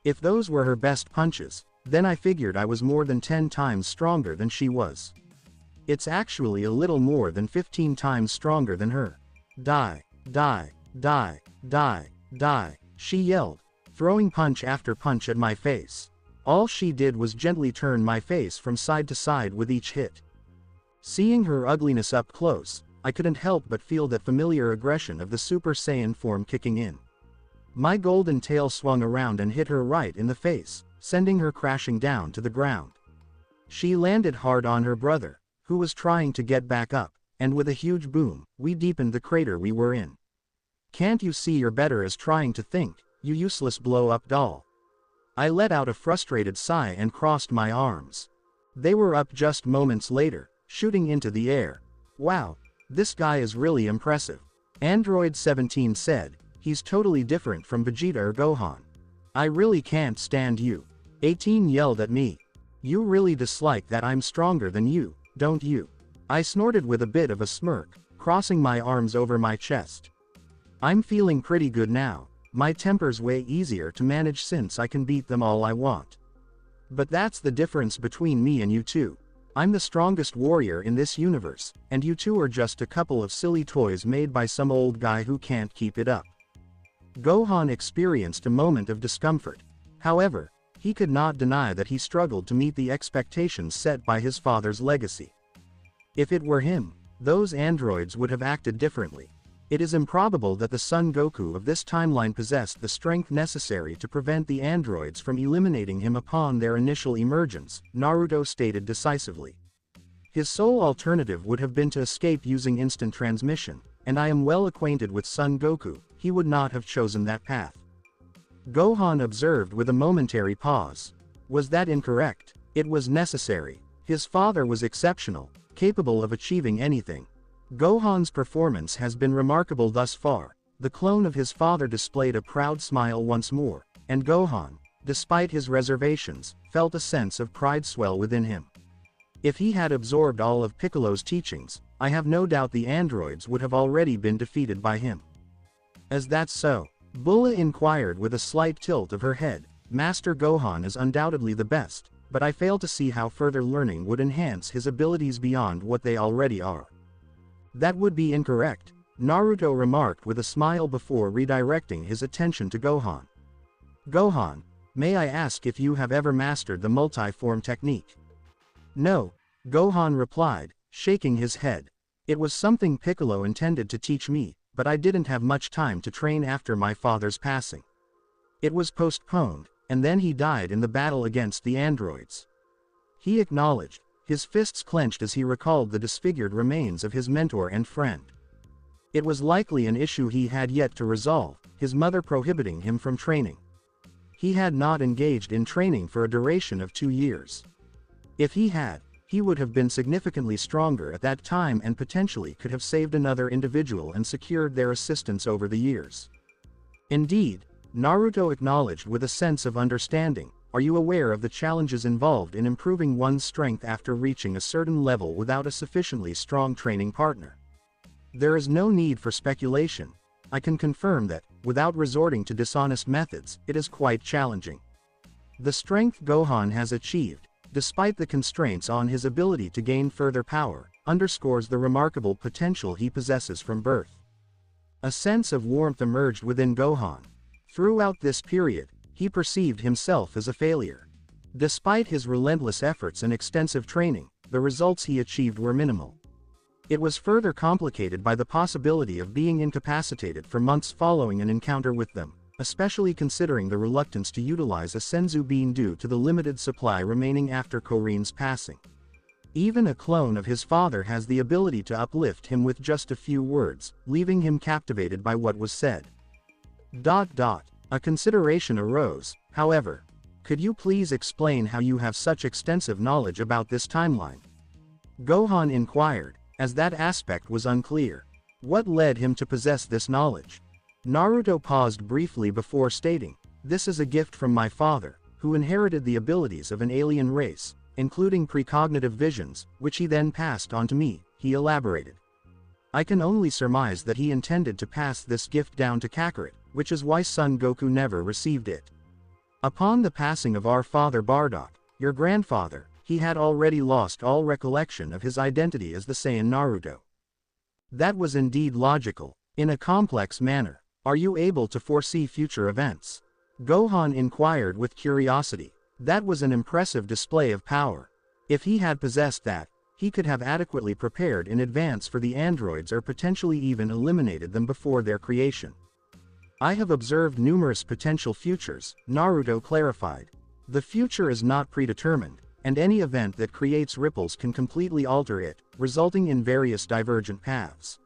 If those were her best punches, then I figured I was more than 10 times stronger than she was. It's actually a little more than 15 times stronger than her. Die, die, die, die, die, she yelled, throwing punch after punch at my face. All she did was gently turn my face from side to side with each hit. Seeing her ugliness up close, I couldn't help but feel that familiar aggression of the Super Saiyan form kicking in. My golden tail swung around and hit her right in the face, sending her crashing down to the ground. She landed hard on her brother, who was trying to get back up, and with a huge boom, we deepened the crater we were in. Can't you see you're better as trying to think, you useless blow-up doll? I let out a frustrated sigh and crossed my arms. They were up just moments later, shooting into the air. Wow, this guy is really impressive. Android 17 said, he's totally different from Vegeta or Gohan. I really can't stand you. 18 yelled at me. You really dislike that I'm stronger than you, don't you? I snorted with a bit of a smirk, crossing my arms over my chest. I'm feeling pretty good now. My temper's way easier to manage since I can beat them all I want. But that's the difference between me and you two. I'm the strongest warrior in this universe, and you two are just a couple of silly toys made by some old guy who can't keep it up. Gohan experienced a moment of discomfort. However, he could not deny that he struggled to meet the expectations set by his father's legacy. If it were him, those androids would have acted differently. It is improbable that the Son Goku of this timeline possessed the strength necessary to prevent the androids from eliminating him upon their initial emergence, Naruto stated decisively. His sole alternative would have been to escape using instant transmission, and I am well acquainted with Son Goku, he would not have chosen that path. Gohan observed with a momentary pause. Was that incorrect? It was necessary. His father was exceptional, capable of achieving anything. Gohan's performance has been remarkable thus far. The clone of his father displayed a proud smile once more, and Gohan, despite his reservations, felt a sense of pride swell within him. If he had absorbed all of Piccolo's teachings, I have no doubt the androids would have already been defeated by him. Is that so? Bulma inquired with a slight tilt of her head. Master Gohan is undoubtedly the best, but I fail to see how further learning would enhance his abilities beyond what they already are. That would be incorrect, Naruto remarked with a smile before redirecting his attention to Gohan. Gohan, may I ask if you have ever mastered the multi-form technique? No, Gohan replied, shaking his head. It was something Piccolo intended to teach me, but I didn't have much time to train after my father's passing. It was postponed, and then he died in the battle against the androids. He acknowledged, his fists clenched as he recalled the disfigured remains of his mentor and friend. It was likely an issue he had yet to resolve, his mother prohibiting him from training. He had not engaged in training for a duration of 2 years. If he had, he would have been significantly stronger at that time and potentially could have saved another individual and secured their assistance over the years. Indeed, Naruto acknowledged with a sense of understanding, are you aware of the challenges involved in improving one's strength after reaching a certain level without a sufficiently strong training partner? There is no need for speculation. I can confirm that, without resorting to dishonest methods, it is quite challenging. The strength Gohan has achieved, despite the constraints on his ability to gain further power, underscores the remarkable potential he possesses from birth. A sense of warmth emerged within Gohan. Throughout this period, he perceived himself as a failure. Despite his relentless efforts and extensive training, the results he achieved were minimal. It was further complicated by the possibility of being incapacitated for months following an encounter with them, especially considering the reluctance to utilize a Senzu bean due to the limited supply remaining after Korin's passing. Even a clone of his father has the ability to uplift him with just a few words, leaving him captivated by what was said. A consideration arose, however. Could you please explain how you have such extensive knowledge about this timeline? Gohan inquired, as that aspect was unclear. What led him to possess this knowledge? Naruto paused briefly before stating, "This is a gift from my father, who inherited the abilities of an alien race, including precognitive visions, which he then passed on to me," he elaborated. "I can only surmise that he intended to pass this gift down to Kakarot, which is why Son Goku never received it. Upon the passing of our father Bardock, your grandfather, he had already lost all recollection of his identity as the Saiyan Naruto." That was indeed logical, in a complex manner. Are you able to foresee future events? Gohan inquired with curiosity. That was an impressive display of power. If he had possessed that, he could have adequately prepared in advance for the androids or potentially even eliminated them before their creation. I have observed numerous potential futures, Naruto clarified. The future is not predetermined, and any event that creates ripples can completely alter it, resulting in various divergent paths.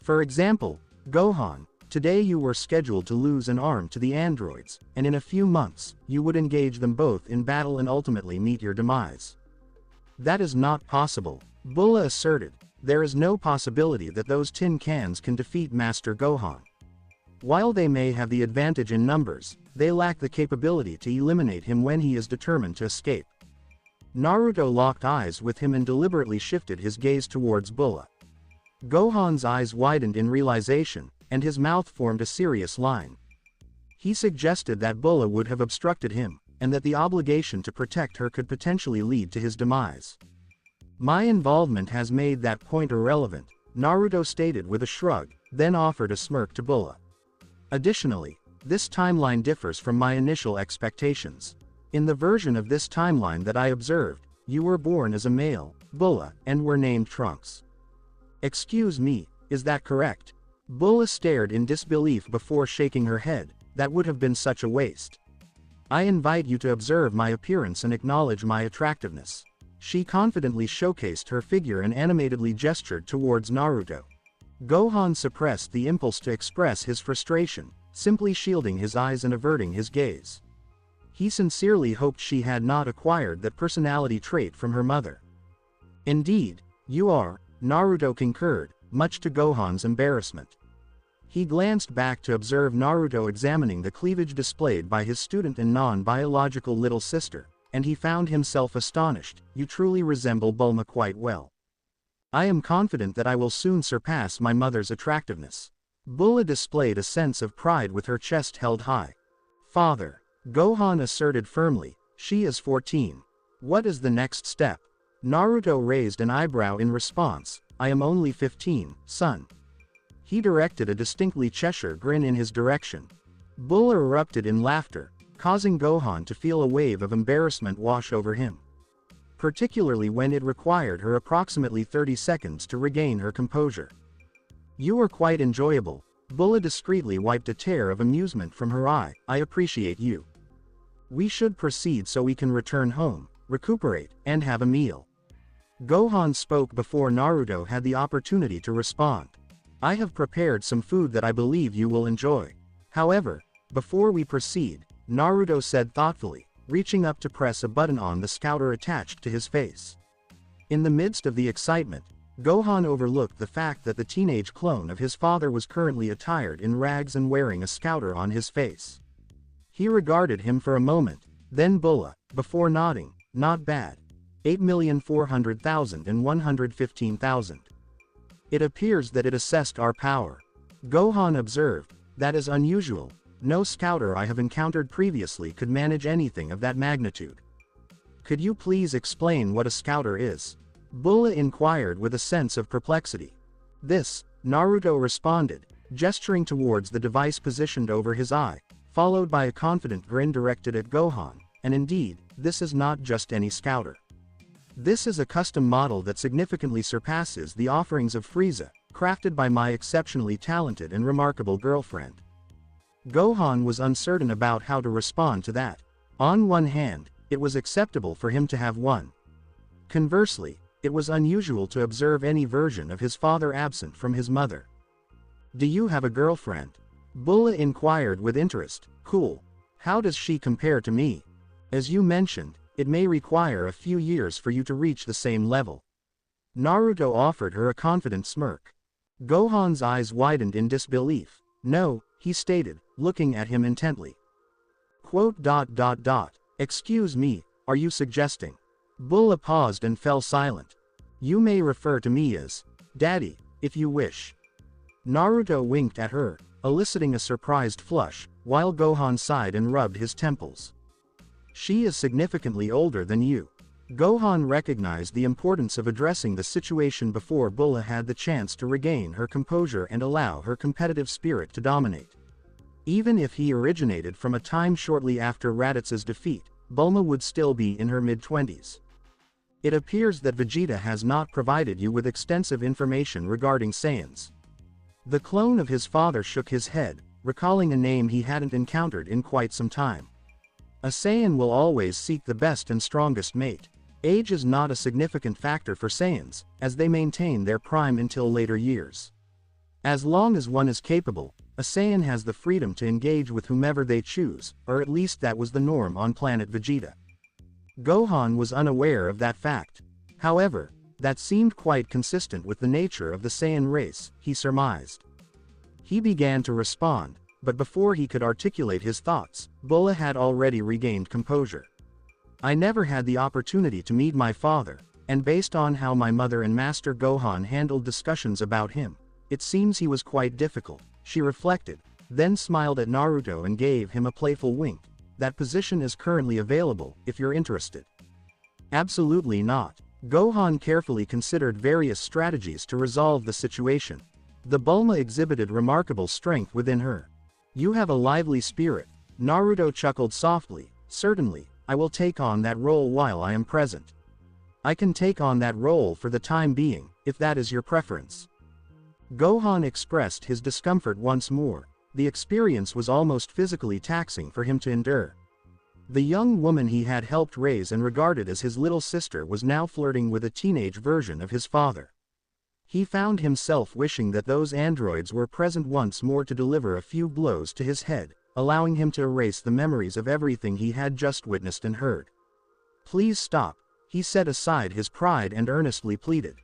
For example, Gohan, today you were scheduled to lose an arm to the androids, and in a few months, you would engage them both in battle and ultimately meet your demise. That is not possible, Bulma asserted. There is no possibility that those tin cans can defeat Master Gohan. While they may have the advantage in numbers, they lack the capability to eliminate him when he is determined to escape. Naruto locked eyes with him and deliberately shifted his gaze towards Bulma. Gohan's eyes widened in realization, and his mouth formed a serious line. He suggested that Bulma would have obstructed him, and that the obligation to protect her could potentially lead to his demise. My involvement has made that point irrelevant, Naruto stated with a shrug, then offered a smirk to Bulma. Additionally, this timeline differs from my initial expectations. In the version of this timeline that I observed, you were born as a male, Bulma, and were named Trunks. Excuse me, is that correct? Bulma stared in disbelief before shaking her head. That would have been such a waste. I invite you to observe my appearance and acknowledge my attractiveness. She confidently showcased her figure and animatedly gestured towards Naruto. Gohan suppressed the impulse to express his frustration, simply shielding his eyes and averting his gaze. He sincerely hoped she had not acquired that personality trait from her mother. Indeed, you are, Naruto concurred, much to Gohan's embarrassment. He glanced back to observe Naruto examining the cleavage displayed by his student and non-biological little sister, and he found himself astonished. You truly resemble Bulma quite well. I am confident that I will soon surpass my mother's attractiveness. Bulma displayed a sense of pride with her chest held high. Father, Gohan asserted firmly, she is 14. What is the next step? Naruto raised an eyebrow in response. I am only 15, son. He directed a distinctly Cheshire grin in his direction. Bulma erupted in laughter, causing Gohan to feel a wave of embarrassment wash over him. Particularly when it required her approximately 30 seconds to regain her composure. You are quite enjoyable. Bulma discreetly wiped a tear of amusement from her eye. I appreciate you. We should proceed so we can return home, recuperate, and have a meal. Gohan spoke before Naruto had the opportunity to respond. I have prepared some food that I believe you will enjoy. However, before we proceed, Naruto said thoughtfully, reaching up to press a button on the scouter attached to his face. In the midst of the excitement, Gohan overlooked the fact that the teenage clone of his father was currently attired in rags and wearing a scouter on his face. He regarded him for a moment, Then Bulma, before nodding, not bad. 8,400,000 and 115,000. It appears that it assessed our power. Gohan observed, that is unusual, no scouter I have encountered previously could manage anything of that magnitude. Could you please explain what a scouter is? Bulma inquired with a sense of perplexity. This, Naruto responded, gesturing towards the device positioned over his eye, followed by a confident grin directed at Gohan, and indeed, this is not just any scouter. This is a custom model that significantly surpasses the offerings of Frieza, crafted by my exceptionally talented and remarkable girlfriend. Gohan was uncertain about how to respond to that. On one hand, it was acceptable for him to have one. Conversely, it was unusual to observe any version of his father absent from his mother. Do you have a girlfriend? Bulma inquired with interest. Cool. How does she compare to me? As you mentioned, it may require a few years for you to reach the same level. Naruto offered her a confident smirk. Gohan's eyes widened in disbelief. No, he stated, looking at him intently. Quote. Excuse me, are you suggesting? Bulma paused and fell silent. You may refer to me as Daddy, if you wish. Naruto winked at her, eliciting a surprised flush, while Gohan sighed and rubbed his temples. She is significantly older than you. Gohan recognized the importance of addressing the situation before Bulma had the chance to regain her composure and allow her competitive spirit to dominate. Even if he originated from a time shortly after Raditz's defeat, Bulma would still be in her mid-20s. It appears that Vegeta has not provided you with extensive information regarding Saiyans. The clone of his father shook his head, recalling a name he hadn't encountered in quite some time. A Saiyan will always seek the best and strongest mate. Age is not a significant factor for Saiyans, as they maintain their prime until later years. As long as one is capable, a Saiyan has the freedom to engage with whomever they choose, or at least that was the norm on planet Vegeta. Gohan was unaware of that fact. However, that seemed quite consistent with the nature of the Saiyan race, he surmised. He began to respond, but before he could articulate his thoughts, Bulma had already regained composure. I never had the opportunity to meet my father, and based on how my mother and Master Gohan handled discussions about him, it seems he was quite difficult, she reflected, then smiled at Naruto and gave him a playful wink. That position is currently available, if you're interested. Absolutely not. Gohan carefully considered various strategies to resolve the situation. The Bulma exhibited remarkable strength within her. You have a lively spirit. Naruto chuckled softly. Certainly, I will take on that role while I am present. I can take on that role for the time being, if that is your preference. Gohan expressed his discomfort once more. The experience was almost physically taxing for him to endure. The young woman he had helped raise and regarded as his little sister was now flirting with a teenage version of his father. He found himself wishing that those androids were present once more to deliver a few blows to his head, allowing him to erase the memories of everything he had just witnessed and heard. Please stop, he set aside his pride and earnestly pleaded.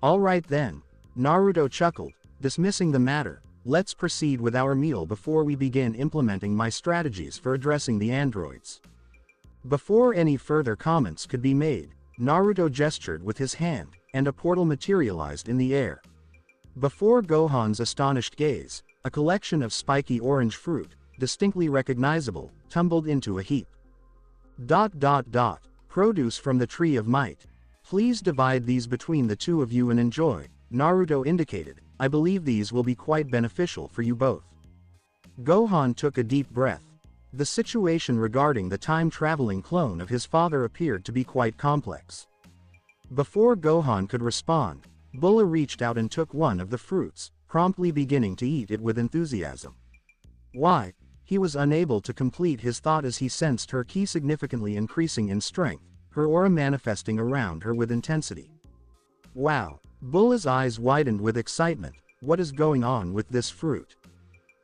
All right then, Naruto chuckled, dismissing the matter. Let's proceed with our meal before we begin implementing my strategies for addressing the androids. Before any further comments could be made, Naruto gestured with his hand, and a portal materialized in the air. Before Gohan's astonished gaze, a collection of spiky orange fruit, distinctly recognizable, tumbled into a heap. Produce from the Tree of Might. Please divide these between the two of you and enjoy, Naruto indicated. I believe these will be quite beneficial for you both. Gohan took a deep breath. The situation regarding the time-traveling clone of his father appeared to be quite complex. Before Gohan could respond, Bulma reached out and took one of the fruits, promptly beginning to eat it with enthusiasm. Why? He was unable to complete his thought as he sensed her ki significantly increasing in strength, her aura manifesting around her with intensity. Wow! Bulma's eyes widened with excitement. What is going on with this fruit?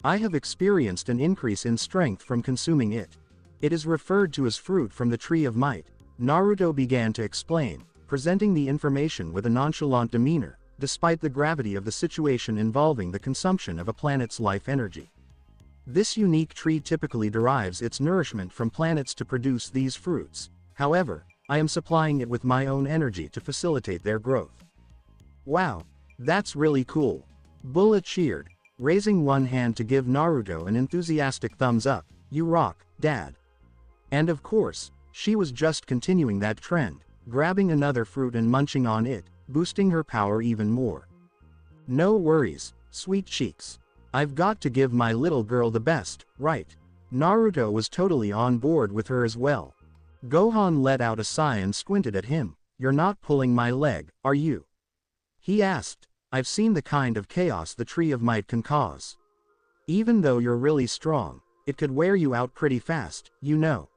I have experienced an increase in strength from consuming it. It is referred to as fruit from the Tree of Might. Naruto began to explain, presenting the information with a nonchalant demeanor, despite the gravity of the situation involving the consumption of a planet's life energy. This unique tree typically derives its nourishment from planets to produce these fruits. However, I am supplying it with my own energy to facilitate their growth. Wow, that's really cool. Bulma cheered, raising one hand to give Naruto an enthusiastic thumbs up. You rock, Dad. And of course, she was just continuing that trend, grabbing another fruit and munching on it, boosting her power even more. No worries, sweet cheeks. I've got to give my little girl the best, right? Naruto was totally on board with her as well. Gohan let out a sigh and squinted at him. You're not pulling my leg, are you? He asked. I've seen the kind of chaos the Tree of Might can cause. Even though you're really strong, it could wear you out pretty fast, you know.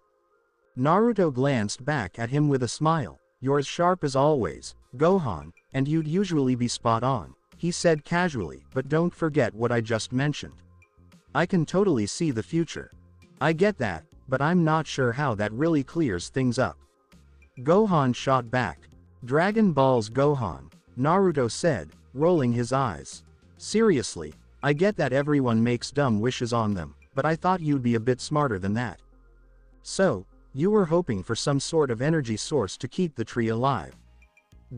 Naruto glanced back at him with a smile. You're as sharp as always, Gohan, and you'd usually be spot on, he said casually, but don't forget what I just mentioned. I can totally see the future. I get that, but I'm not sure how that really clears things up. Gohan shot back. Dragon Ball's Gohan, Naruto said, rolling his eyes. Seriously, I get that everyone makes dumb wishes on them, but I thought you'd be a bit smarter than that. So, you were hoping for some sort of energy source to keep the tree alive?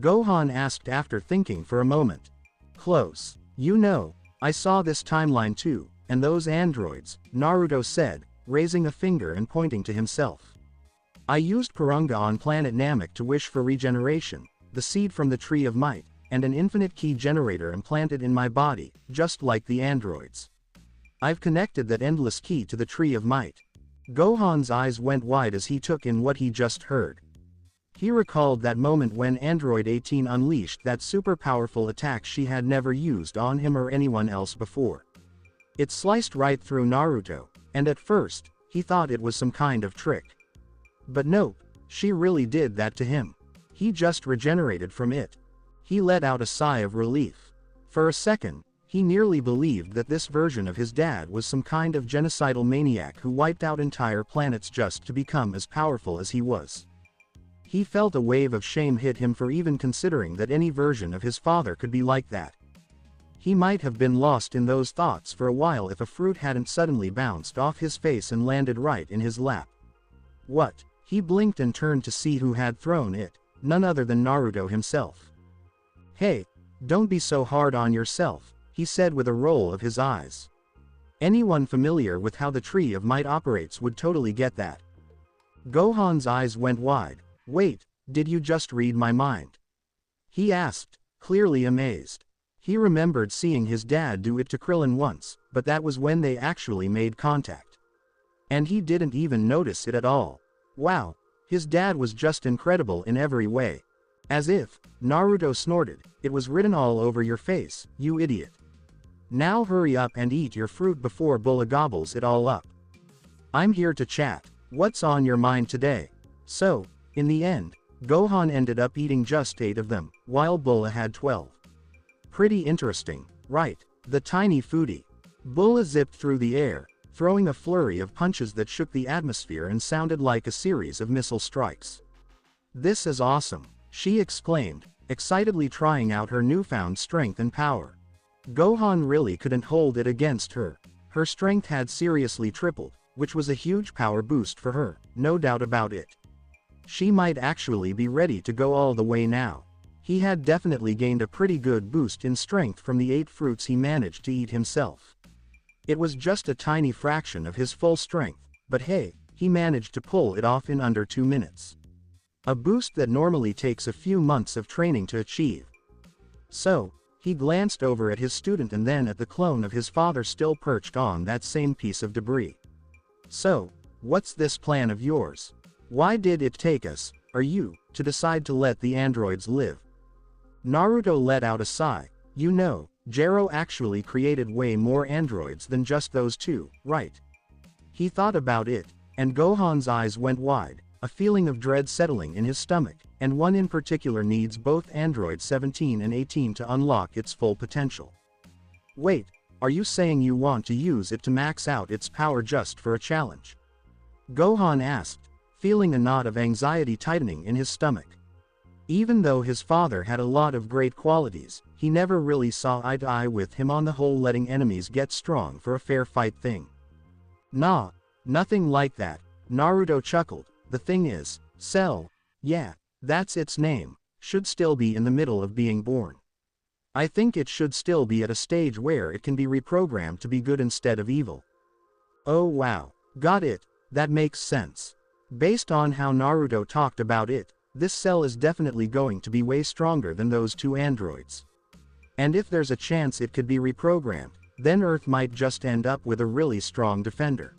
Gohan asked after thinking for a moment. Close. You know, I saw this timeline too, and those androids, Naruto said, raising a finger and pointing to himself. I used Kurunga on planet Namek to wish for regeneration, the seed from the Tree of Might, and an infinite key generator implanted in my body, just like the androids. I've connected that endless key to the Tree of Might. Gohan's eyes went wide as he took in what he just heard. He recalled that moment when Android 18 unleashed that super powerful attack she had never used on him or anyone else before. It sliced right through Naruto, and at first, he thought it was some kind of trick. But nope, she really did that to him. He just regenerated from it. He let out a sigh of relief. For a second, he nearly believed that this version of his dad was some kind of genocidal maniac who wiped out entire planets just to become as powerful as he was. He felt a wave of shame hit him for even considering that any version of his father could be like that. He might have been lost in those thoughts for a while if a fruit hadn't suddenly bounced off his face and landed right in his lap. What? He blinked and turned to see who had thrown it, none other than Naruto himself. Hey, don't be so hard on yourself, he said with a roll of his eyes. Anyone familiar with how the Tree of Might operates would totally get that. Gohan's eyes went wide. Wait, did you just read my mind? He asked, clearly amazed. He remembered seeing his dad do it to Krillin once, but that was when they actually made contact. And he didn't even notice it at all. Wow, his dad was just incredible in every way. As if, Naruto snorted, it was written all over your face, you idiot. Now hurry up and eat your fruit before Bulma gobbles it all up. I'm here to chat. What's on your mind today? So, in the end, Gohan ended up eating just 8 of them, while Bulma had 12. Pretty interesting, right? The tiny foodie. Bulma zipped through the air, throwing a flurry of punches that shook the atmosphere and sounded like a series of missile strikes. This is awesome, she exclaimed, excitedly trying out her newfound strength and power. Gohan really couldn't hold it against her. Her strength had seriously tripled, which was a huge power boost for her, no doubt about it. She might actually be ready to go all the way now. He had definitely gained a pretty good boost in strength from the 8 fruits he managed to eat himself. It was just a tiny fraction of his full strength, but hey, he managed to pull it off in under 2 minutes. A boost that normally takes a few months of training to achieve. So, he glanced over at his student and then at the clone of his father still perched on that same piece of debris. So, what's this plan of yours? Why did it take us, or you, to decide to let the androids live? Naruto let out a sigh. You know, Jero actually created way more androids than just those 2, right? He thought about it, and Gohan's eyes went wide, a feeling of dread settling in his stomach, and one in particular needs both Android 17 and 18 to unlock its full potential. Wait, are you saying you want to use it to max out its power just for a challenge? Gohan asked, feeling a knot of anxiety tightening in his stomach. Even though his father had a lot of great qualities, he never really saw eye to eye with him on the whole letting enemies get strong for a fair fight thing. Nah, nothing like that, Naruto chuckled. The thing is, Cell, yeah, that's its name, should still be in the middle of being born. I think it should still be at a stage where it can be reprogrammed to be good instead of evil. Oh wow, got it, that makes sense. Based on how Naruto talked about it, this Cell is definitely going to be way stronger than those two androids. And if there's a chance it could be reprogrammed, then Earth might just end up with a really strong defender.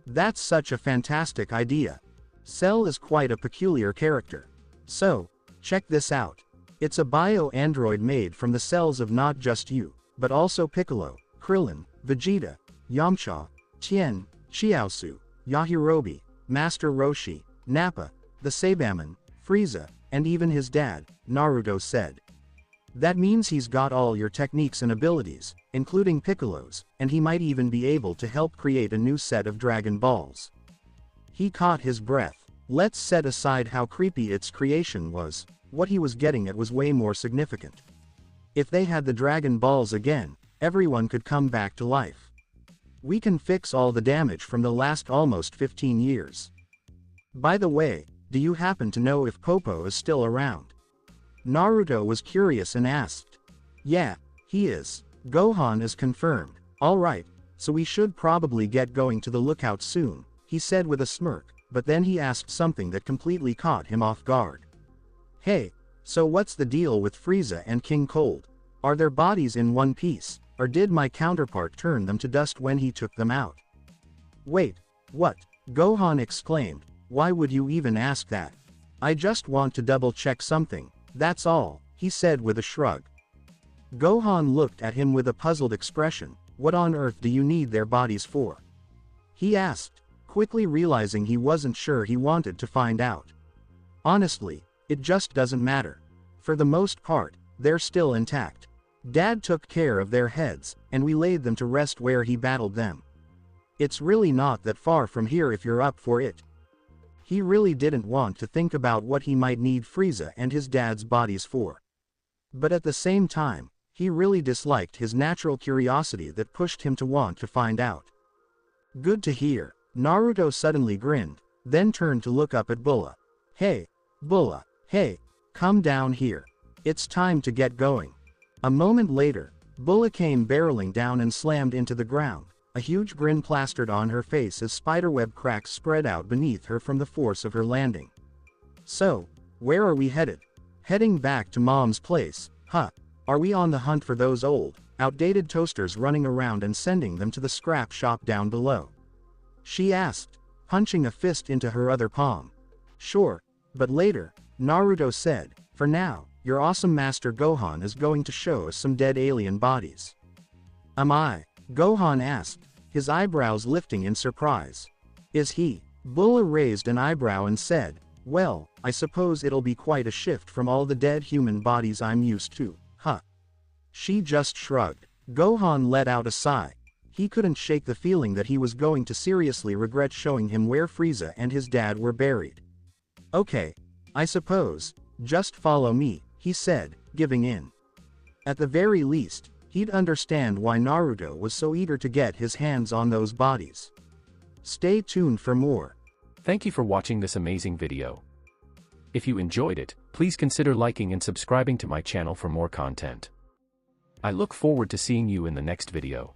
That's such a fantastic idea. Cell is quite a peculiar character. So, check this out. It's a bio-android made from the cells of not just you, but also Piccolo, Krillin, Vegeta, Yamcha, Tien, Chiaotzu, Yajirobe, Master Roshi, Nappa, the Saibaman, Frieza, and even his dad, Naruto said. That means he's got all your techniques and abilities, including Piccolo's, and he might even be able to help create a new set of Dragon Balls. He caught his breath. Let's set aside how creepy its creation was, what he was getting at was way more significant. If they had the Dragon Balls again, everyone could come back to life. We can fix all the damage from the last almost 15 years. By the way, do you happen to know if Popo is still around? Naruto was curious and asked. Yeah, he is. Gohan is confirmed. Alright, so we should probably get going to the lookout soon, he said with a smirk, but then he asked something that completely caught him off guard. Hey, so what's the deal with Frieza and King Cold? Are their bodies in one piece, or did my counterpart turn them to dust when he took them out? Wait, what? Gohan exclaimed. Why would you even ask that? I just want to double check something. That's all, he said with a shrug. Gohan looked at him with a puzzled expression. What on earth do you need their bodies for? He asked, quickly realizing he wasn't sure he wanted to find out. Honestly, it just doesn't matter. For the most part, they're still intact. Dad took care of their heads, and we laid them to rest where he battled them. It's really not that far from here if you're up for it. He really didn't want to think about what he might need Frieza and his dad's bodies for. But at the same time, he really disliked his natural curiosity that pushed him to want to find out. Good to hear. Naruto suddenly grinned, then turned to look up at Bulma. Hey, Bulma, hey, come down here. It's time to get going. A moment later, Bulma came barreling down and slammed into the ground, a huge grin plastered on her face as spiderweb cracks spread out beneath her from the force of her landing. So, where are we headed? Heading back to Mom's place, huh? Are we on the hunt for those old, outdated toasters running around and sending them to the scrap shop down below? She asked, punching a fist into her other palm. Sure, but later, Naruto said, for now, your awesome master Gohan is going to show us some dead alien bodies. Am I? Gohan asked, his eyebrows lifting in surprise. Is he? Bulma raised an eyebrow and said, well, I suppose it'll be quite a shift from all the dead human bodies I'm used to, huh? She just shrugged. Gohan let out a sigh. He couldn't shake the feeling that he was going to seriously regret showing him where Frieza and his dad were buried. Okay, I suppose, just follow me, he said, giving in. At the very least, he'd understand why Naruto was so eager to get his hands on those bodies. Stay tuned for more. Thank you for watching this amazing video. If you enjoyed it, please consider liking and subscribing to my channel for more content. I look forward to seeing you in the next video.